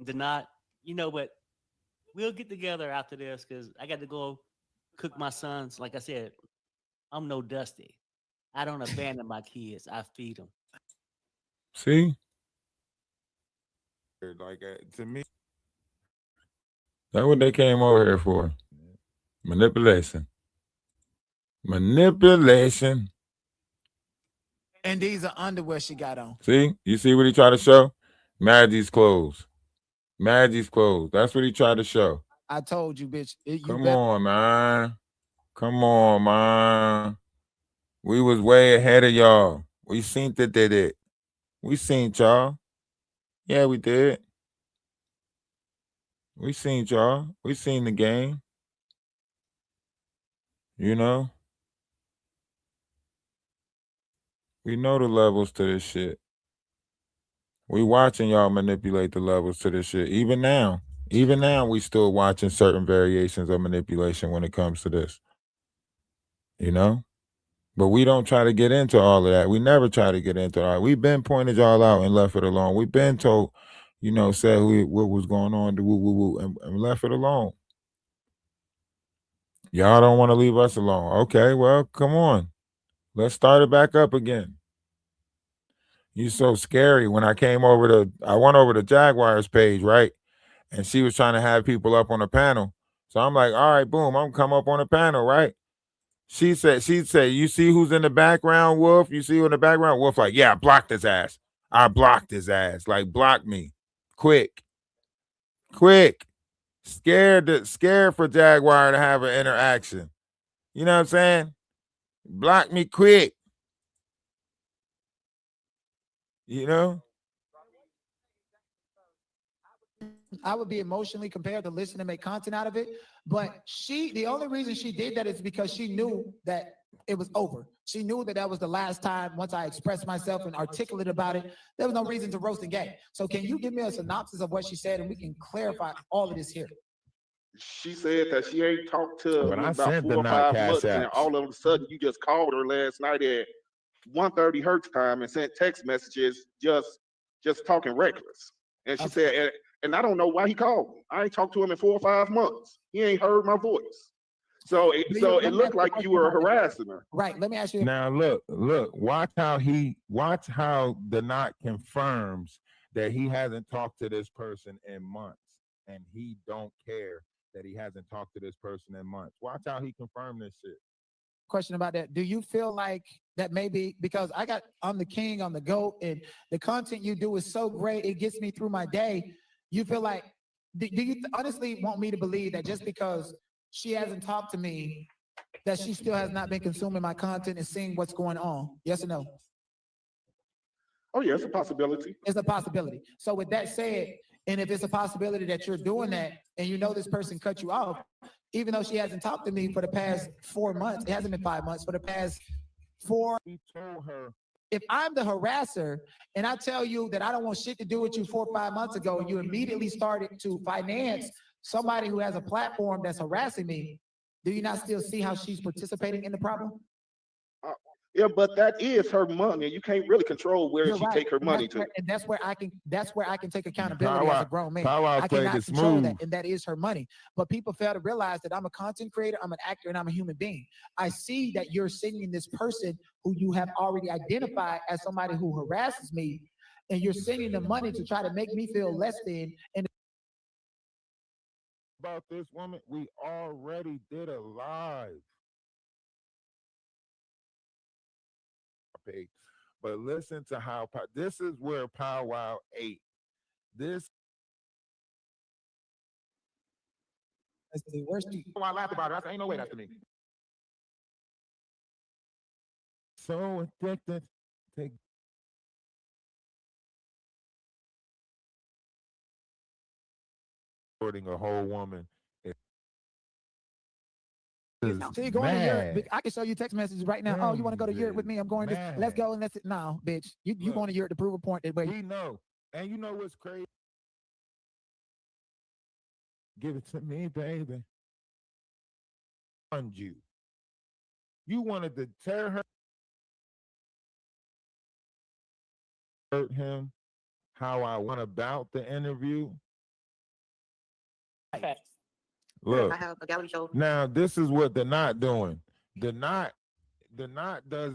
Did not. You know what? We'll get together after this because I got to go cook my sons. Like I said, I'm no Dusty. I don't abandon my kids. I feed them. See? Like to me, that's what they came over here for. Manipulation. And these are underwear she got on. See? You see what he tried to show? Maggie's clothes. That's what he tried to show. I told you, bitch. Come on, man. We was way ahead of y'all. We seen that they did. We seen y'all. Yeah, we did. We seen y'all. We seen the game. You know? We know the levels to this shit. We watching y'all manipulate the levels to this shit. Even now, we still watching certain variations of manipulation when it comes to this. You know? But we don't try to get into all of that. We never try to get into all. We've been pointed y'all out and left it alone. We've been told, said what was going on, and left it alone. Y'all don't want to leave us alone. Okay, well, come on. Let's start it back up again. You so scary. When I went over to Jaguar's page, right? And she was trying to have people up on the panel. So I'm like, all right, boom, I'm gonna come up on the panel, right? She said, you see who's in the background, Wolf? You see who in the background? Wolf, like, yeah, I blocked his ass. Like, block me. Quick. Scared for Jaguar to have an interaction. You know what I'm saying? Block me quick. You know? I would be emotionally compelled to listen and make content out of it. But the only reason she did that is because she knew that it was over. She knew that was the last time. Once I expressed myself and articulate about it, there was no reason to roast and gay. So can you give me a synopsis of what she said, and we can clarify all of this here? She said that she ain't talked to But I about sent 4 the or 5 cash months, and apps. all of a sudden you just called her last night at 1:30 her time and sent text messages just talking reckless. And she said, and I don't know why he called me. I ain't talked to him in 4 or 5 months. He ain't heard my voice. So it looked like you were harassing her. Right. Let me ask you. Now look, watch how the knot confirms that he hasn't talked to this person in months, and he don't care that he hasn't talked to this person in months. Watch how he confirmed this shit. Question about that. Do you feel like that maybe because I'm the king, I'm the GOAT, and the content you do is so great, it gets me through my day. You feel like, do you honestly want me to believe that just because she hasn't talked to me, that she still has not been consuming my content and seeing what's going on? Yes or no? Oh yeah, it's a possibility. It's a possibility. So with that said, and if it's a possibility that you're doing that and you know this person cut you off, even though she hasn't talked to me for the past 4 months, it hasn't been 5 months, for the past 4, he told her. If I'm the harasser and I tell you that I don't want shit to do with you 4 or 5 months ago, and you immediately started to finance somebody who has a platform that's harassing me, do you not still see how she's participating in the problem? Yeah, but that is her money. You can't really control where she take her money to. And that's where I can take accountability as a grown man. I played cannot it control smooth. that, and that is her money. But people fail to realize that I'm a content creator, I'm an actor, and I'm a human being. I see that you're sending this person who you have already identified as somebody who harasses me, and you're sending the money to try to make me feel less than. And about this woman, we already did a live. But listen to how this is where Pow Wow ate. This that's the worst. I laughed about it. I said, ain't no way that's to me. So addicted. Supporting a whole woman. So you're going to Europe. I can show you text messages right now. Oh, you want to go to Europe with me? I'm going to. Let's go and let's. No, bitch. You going to Europe to prove a point that way. We know. And you know what's crazy? Give it to me, baby. On you. You wanted to tear her. Hurt him. How I went about the interview. Look, I have a gallery show. Now this is what they're not doing. The knot does.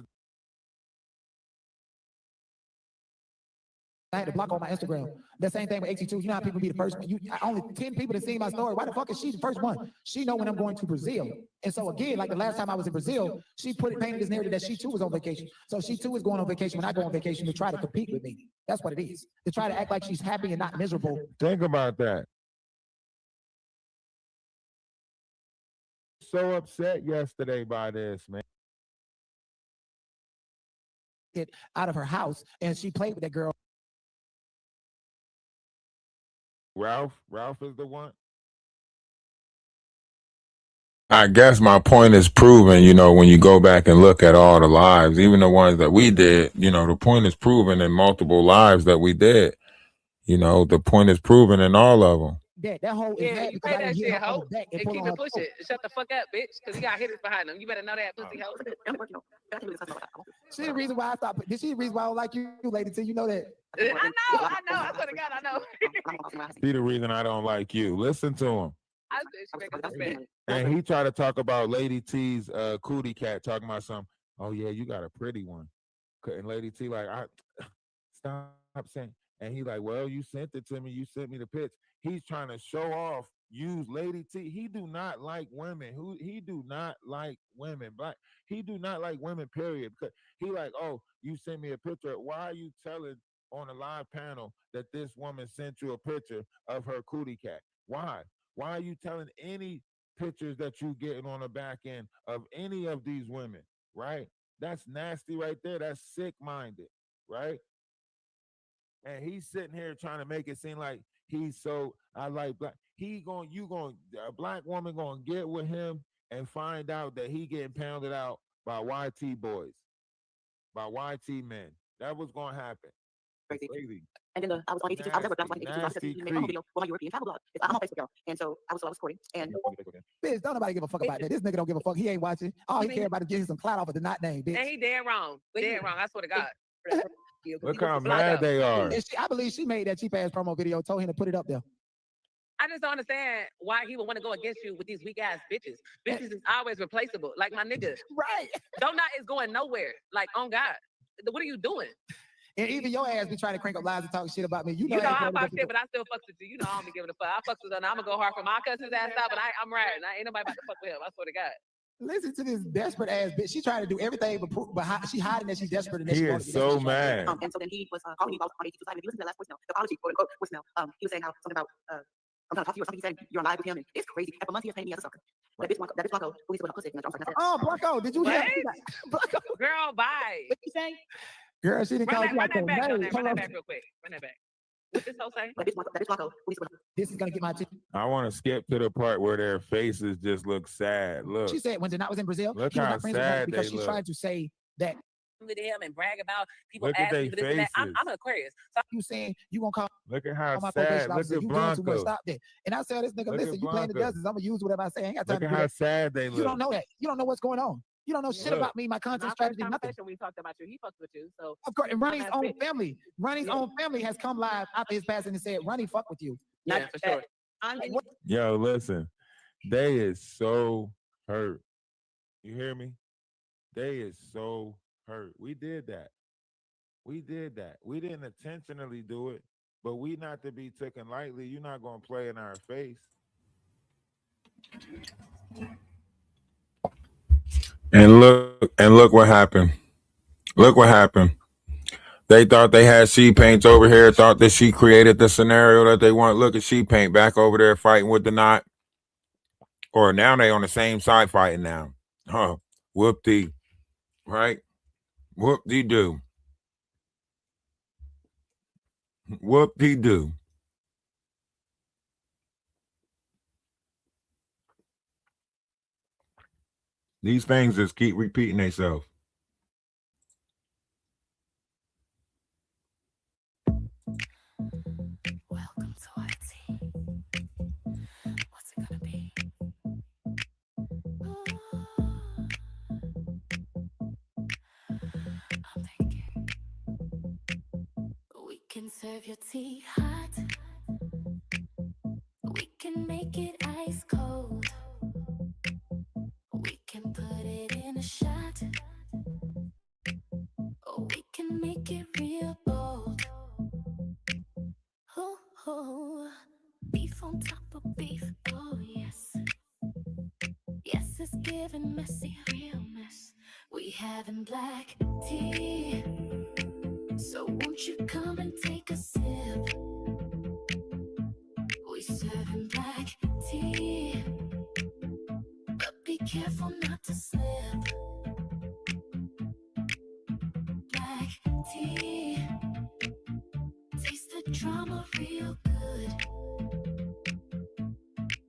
I had to block on my Instagram. The same thing with AT2. You know how people be the first. Only 10 people that seen my story. Why the fuck is she the first one? She know when I'm going to Brazil. And so again, like the last time I was in Brazil, she painted this narrative that she too was on vacation. So she too is going on vacation when I go on vacation to try to compete with me. That's what it is. To try to act like she's happy and not miserable. Think about that. So upset yesterday by this, man. It out of her house, and she played with that girl. Ralph is the one. I guess my point is proven, you know, when you go back and look at all the lives, even the ones that we did, you know, the point is proven in multiple lives that we did. You know, the point is proven in all of them. That whole you pay that shit, hoe, and keep it pushing. Shut the fuck up, bitch, because he got hitters behind him. You better know that, pussy hoe. She the reason why I stopped. This is the reason why I don't like you, lady. Till you know that. I know. I swear to God, I know. See the reason I don't like you. Listen to him. I said she making this bad. And he tried to talk about Lady T's cootie cat, talking about something. Oh yeah, you got a pretty one. And Lady T like, stop saying. And he like, well, you sent it to me. You sent me the pitch. He's trying to show off, use Lady T. He do not like women. He do not like women. Black. He do not like women, period. Because he like, oh, you sent me a picture. Why are you telling on a live panel that this woman sent you a picture of her cootie cat? Why? Why are you telling any pictures that you getting on the back end of any of these women, right? That's nasty right there. That's sick-minded, right? And he's sitting here trying to make it seem like he's so, I like black. A black woman gonna get with him and find out that he getting pounded out by YT boys, by YT men. That was gonna happen. Crazy. And then I was on AT2. I was on AT2. I said, you made a home video for my European travel blog. I'm on Facebook, girl. And so I was recording. And bitch, don't nobody give a fuck about that. This nigga don't give a fuck. He ain't watching. All he care about is getting some clout off of the not name, bitch. And he dead wrong. Dead wrong. I swear to God. Look how mad they are. I believe she made that cheap ass promo video, told him to put it up there. I just don't understand why he would want to go against you with these weak ass bitches. Bitches is always replaceable. Like my nigga. Right. Donut is going nowhere. Like, on God. What are you doing? And even your ass be trying to crank up lies and talk shit about me. You know I fuck shit, but I still fucks with you. You know I don't be giving a fuck. I fucks with her. I'm gonna go hard for my cousin's ass out, but I'm riding. Ain't nobody about to fuck with him. I swear to God. Listen to this desperate ass bitch. She trying to do everything, but she hiding that she's desperate. And that he is so mad. And so then he was calling me about on AT2 side. And if you listen to the last voicemail, the apology, quote unquote, voicemail, he was saying how something about I'm trying to talk to you or something. He said you're in live with him, and it's crazy. And for months he was paying me as a sucker. That bitch Blanco, who he's with a pussy. Oh, Blanco, did you hear? Blanco, girl, bye. What you say? Girl, she didn't call you like a name. Run that back real quick. Run that back. What's this whole say? This is gonna get my attention. I want to skip to the part where their faces just look sad. Look. She said when Denat was in Brazil, look he was how not friends with her sad because they she's look. trying to say that. To him and brag about people Look at asking for they this and that. I'm faces. an Aquarius. So you saying you gonna call? Look at how my sad. probation Look officer, at you doing too much. Blanco. Stop that. And I tell this nigga, Look listen, at you playing the Blanco. dozens. I'm gonna use whatever I say. I ain't got time Look to at do how that. sad they look. You don't know that. You don't know what's going on. You don't know shit about me, my content strategy, nothing. Conversation we talked about you. He fucked with you, so of course. And Ronnie's own family has come live after his passing and said, "Ronnie, fuck with you." Yeah, for sure. Yo, listen, they is so hurt. You hear me? They is so hurt. We did that. We didn't intentionally do it, but we not to be taken lightly. You're not gonna play in our face. And look what happened. Look what happened. They thought they had She Paints over here, thought that she created the scenario that they want. Look at She Paint back over there fighting with the knot. Or now they on the same side fighting now. Huh. Whoop-dee. Right? Whoop-dee-doo. Whoop-dee-doo. These things just keep repeating themselves. Welcome to our tea. What's it gonna be? I'm thinking we can serve your tea hot. We can make it ice cold. We can put it in a shot. Or we can make it real bold. Oh, beef on top of beef. Oh, yes. Yes, it's giving messy, real mess. We having black tea. So won't you come and take a sip? We serving black tea. But be careful not to slip. Black tea. Taste the drama real good.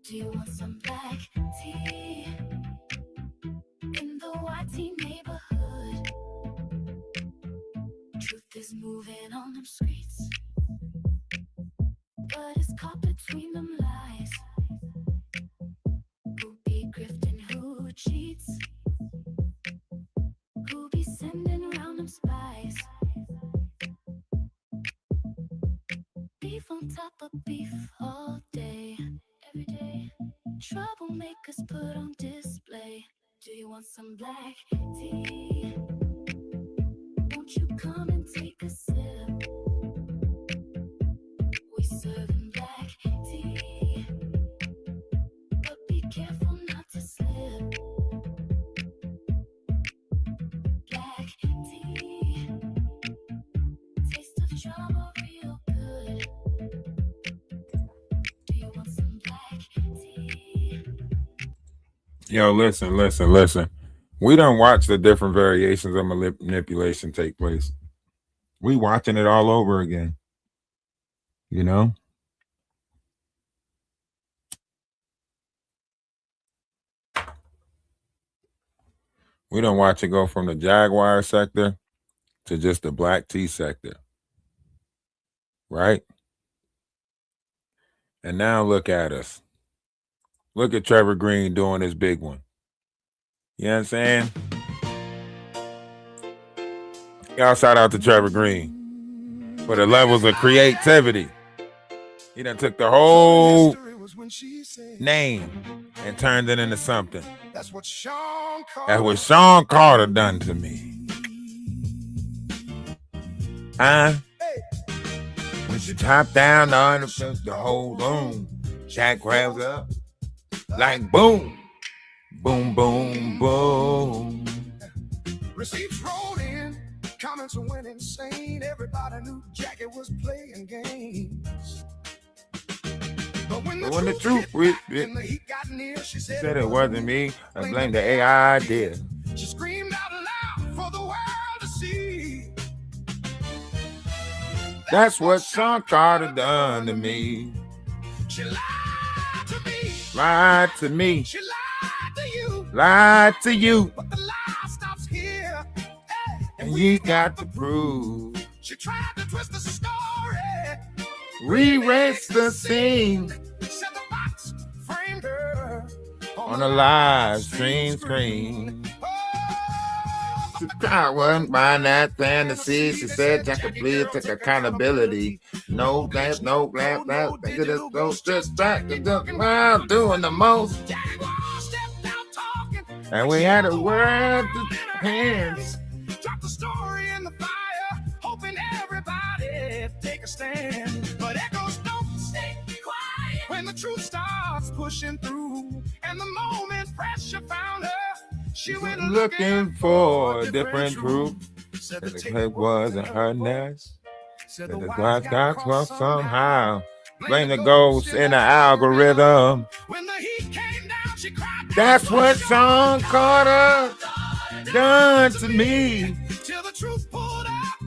Do you want some black tea? In the YT neighborhood. Truth is moving on them streets. But it's caught between them lies. Who be grifting, who cheats? Who be sending round them spies? Beef on top of beef all day, every day. Troublemakers put on display. Do you want some black tea? Won't you come and take a sip? We serving black tea. But be careful not to slip. Black tea. Taste of drama real good. Do you want some black tea? Yo, listen. We don't watch the different variations of manipulation take place. We watching it all over again. You know? We don't watch it go from the Jaguar sector to just the black tea sector. Right? And now look at us. Look at Trevor Green doing his big one. You know what I'm saying? Y'all shout out to Trevor Green for the levels of creativity. He done took the whole name and turned it into something. That's what Sean Carter done to me. When she top down on the whole room, Jack grabs up like boom, boom, boom, boom. Receipts rolled in, comments went insane. Everybody knew Jackie was playing games. But when the truth and the heat got near, she said it wasn't me. I blame the AI idea. She screamed out loud for the world to see. That's what Sean Carter done to me. She lied to me. Lied to me. She lied to you. Lied to you. But the lie stops here. And you got to prove. She tried to twist the story. Rewrites the scene. Said the box framed her on a live stream screen. Oh, I wasn't buying that fantasy. She said Jack could please take accountability. No clap, no clap, clap. Think of this, go just back to the doing the most. And we had a word to hands. Drop the story in the fire, hoping everybody take a stand. But echoes don't stay quiet when the truth starts pushing through. And the moment pressure found her, she went looking for a different group. Said the tape wasn't her nest. Said the wise got crossed somehow. Blame the ghost in the algorithm. When the heat came down, she cried. That's what Sean Carter done to me. Till the truth pulled up,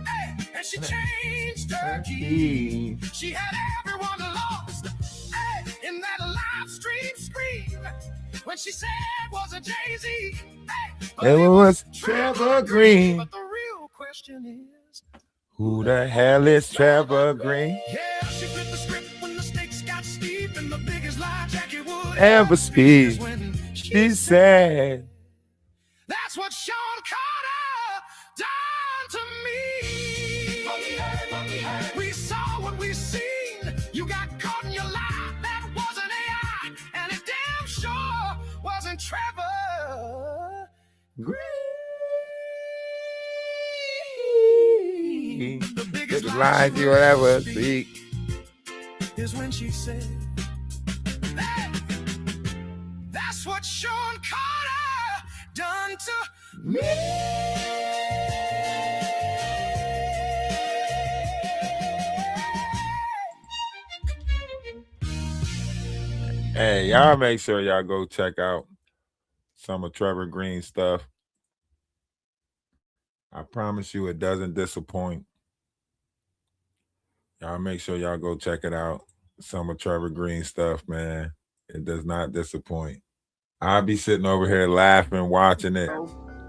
hey, and she changed her key. She had everyone lost, hey, in that live stream scream. When she said was a Jay-Z, hey, it was Trevor Green. But the real question is, who the hell is Trevor Green? Yeah, she flipped the script when the stakes got steep and the biggest lie Jackie would ever speak. She said, that's what Sean Carter done to me. We saw what we seen. You got caught in your lie. That wasn't AI, and it damn sure wasn't Trevor Green. The biggest lies you will ever speak is when she said, that's what Sean Carter done to me. Hey, y'all make sure y'all go check out some of Trevor Green's stuff. I promise you it doesn't disappoint. Y'all make sure y'all go check it out. Some of Trevor Green's stuff, man. It does not disappoint. I'll be sitting over here laughing, watching it.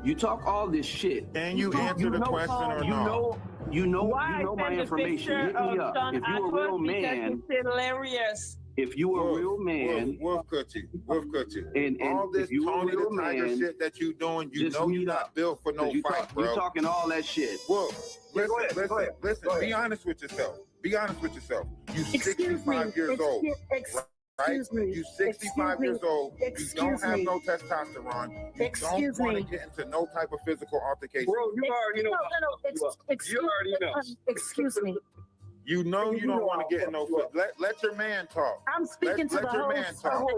You talk all this shit. And you answer the question or no? You know my information. Hit me up. If you a real man, it's hilarious. if you a real man, Wolf Coochie. and all this if you a Tony real the Tiger man, shit that you doing, you just know meet you're not up. built for no fight, bro. You talking all that shit. Wolf, listen. Be honest with yourself. Be honest with yourself. You 65 years old. Right? You 65 years old. You don't have no testosterone. You don't want to get into no type of physical altercation. Bro, you already know. You already know. Excuse me. You know you don't want to get in no. Let your man talk. I'm speaking to the whole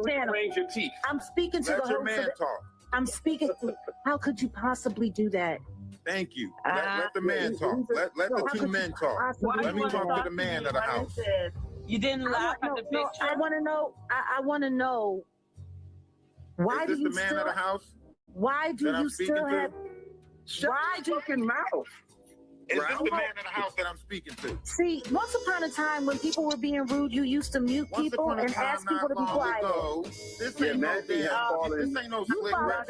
panel. Range your teeth. I'm speaking to Let the your whole. man talk. I'm speaking. How could you possibly do that? Thank you. Let the man talk. Let the two men talk. Let me talk to the man of the house. You didn't laugh at the picture. I want to know. I want to know. Why do Is you this the man still? of the house? Why do that I'm you speaking still to? have? Why do you mouth? Is this the man of the house that I'm speaking to? See, once upon a time when people were being rude, you used to mute people and ask people to be quiet. This ain't no this ain't no slick rap.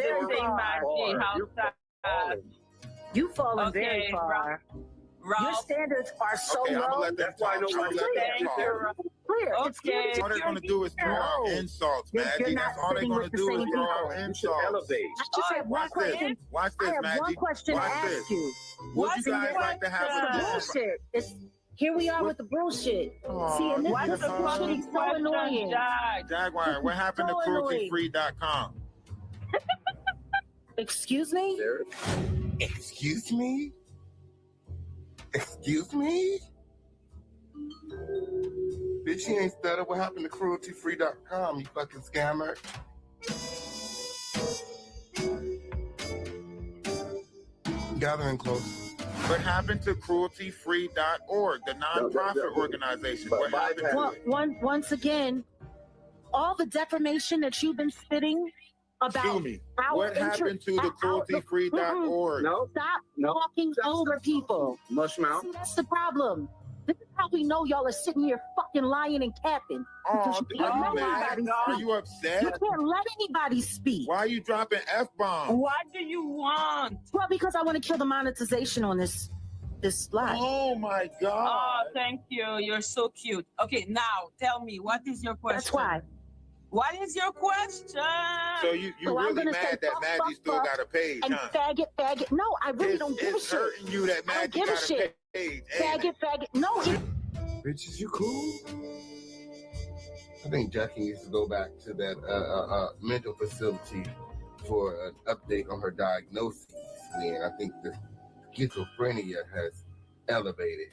You fallen very far. Your standards are so Okay, I'm low. gonna let them talk. I'm gonna let them talk. Clear. Okay. All they're gonna do is throw out insults, Maggie. That's all they're gonna do is throw out insults. I just have one question. Watch this, I have Maggie. one question to Watch ask this. you. Would you guys like to have a bullshit? Here we are with the bullshit. See, and this is so annoying. Jaguar, what happened to crueltyfree.com? Excuse me? Excuse me? Excuse me? Bitch, you ain't stutter. What happened to crueltyfree.com, you fucking scammer? Gathering close. What happened to crueltyfree.org, the nonprofit organization? What happened to it? Once again, all the defamation that you've been spitting about Sue me. What happened to the crueltyfree.org? Stop talking over people. Mush mouth. See, that's the problem. This is how we know y'all are sitting here fucking lying and capping. Because you can't let anybody Are speak. you upset? You can't let anybody speak. Why are you dropping F-bombs? What do you want? Well, because I want to kill the monetization on this live. Oh my God. Oh, thank you. You're so cute. Okay, now tell me, what is your question? That's why. What is your question? So you really mad that Maggie still got a page, and huh? faggot. No, I really don't give a It's shit. hurting you that I don't Maggie give a got a shit. page. ain't it? Faggot. No, Bitches, you cool? I think Jackie needs to go back to that mental facility for an update on her diagnosis. Man, I think the schizophrenia has elevated.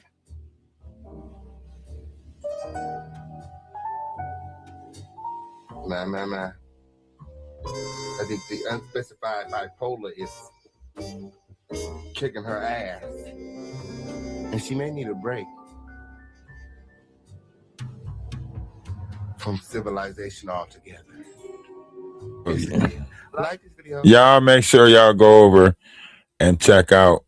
Man. I think the unspecified bipolar is kicking her ass. And she may need a break from civilization altogether. Like this video. Y'all make sure y'all go over and check out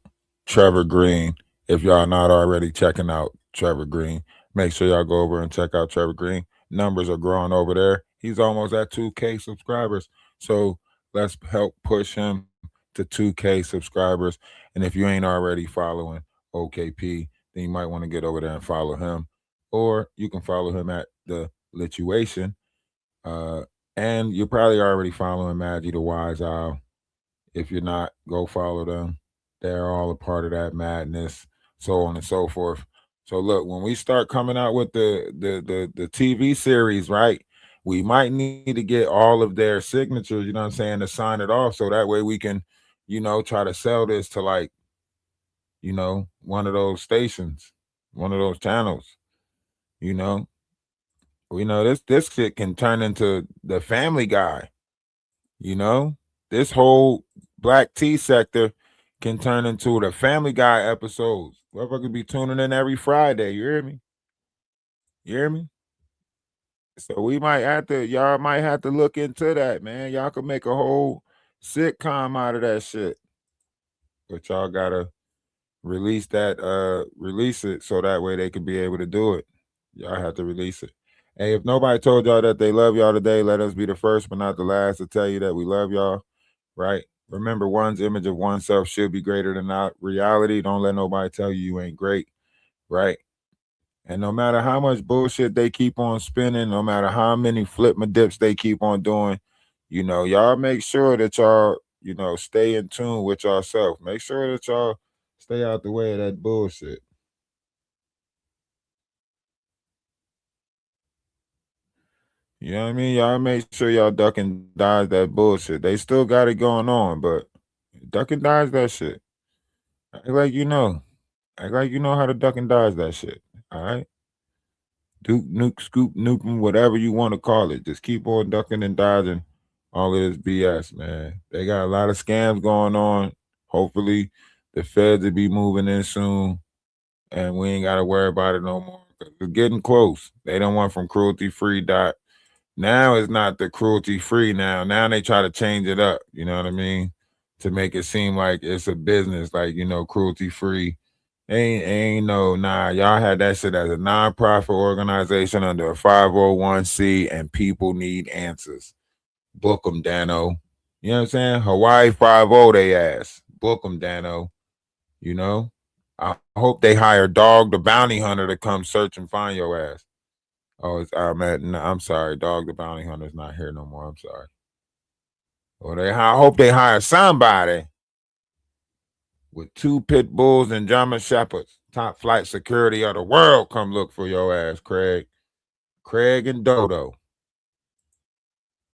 Trevor Green. If y'all not already checking out Trevor Green, make sure y'all go over and check out Trevor Green. Numbers are growing over there. He's almost at 2K subscribers. So let's help push him to 2K subscribers. And if you ain't already following OKP, then you might want to get over there and follow him. Or you can follow him at the Lituation. And you're probably already following Maggie DaWise Owl. If you're not, go follow them. They're all a part of that madness, so on and so forth. So look, when we start coming out with the TV series, right, we might need to get all of their signatures, you know what I'm saying, to sign it off, so that way we can, try to sell this to, like, one of those stations, one of those channels. We know this shit can turn into the Family Guy. This whole Black tea sector can turn into the Family Guy episodes. Motherfuckers be tuning in every Friday. You hear me? So y'all might have to look into that, man. Y'all could make a whole sitcom out of that shit. But y'all gotta release it so that way they could be able to do it. Y'all have to release it. Hey, if nobody told y'all that they love y'all today, let us be the first but not the last to tell you that we love y'all. Right? Remember, one's image of oneself should be greater than reality. Don't let nobody tell you ain't great. Right? And no matter how much bullshit they keep on spinning, no matter how many flip my dips they keep on doing, y'all make sure that y'all, stay in tune with yourself. Make sure that y'all stay out the way of that bullshit. You know what I mean? Y'all make sure y'all duck and dodge that bullshit. They still got it going on, but duck and dodge that shit. Act like you know. Act like you know how to duck and dodge that shit. All right? Duke, nuke, scoop, nuke 'em, whatever you want to call it. Just keep on ducking and dodging all of this BS, man. They got a lot of scams going on. Hopefully, the feds will be moving in soon, and we ain't got to worry about it no more. It's getting close. They don't want from cruelty-free. Now it's not the cruelty-free now. Now they try to change it up, you know what I mean? To make it seem like it's a business, like, cruelty-free. Y'all had that shit as a nonprofit organization under a 501c, and people need answers. Book them, Dano. You know what I'm saying? Hawaii 5-0 they ass. Book them, Dano. I hope they hire Dog the Bounty Hunter to come search and find your ass. Oh, I'm sorry. Dog the Bounty Hunter's not here no more. I'm sorry. I hope they hire somebody with 2 pit bulls and German shepherds, top flight security of the world, come look for your ass, Craig and Dodo.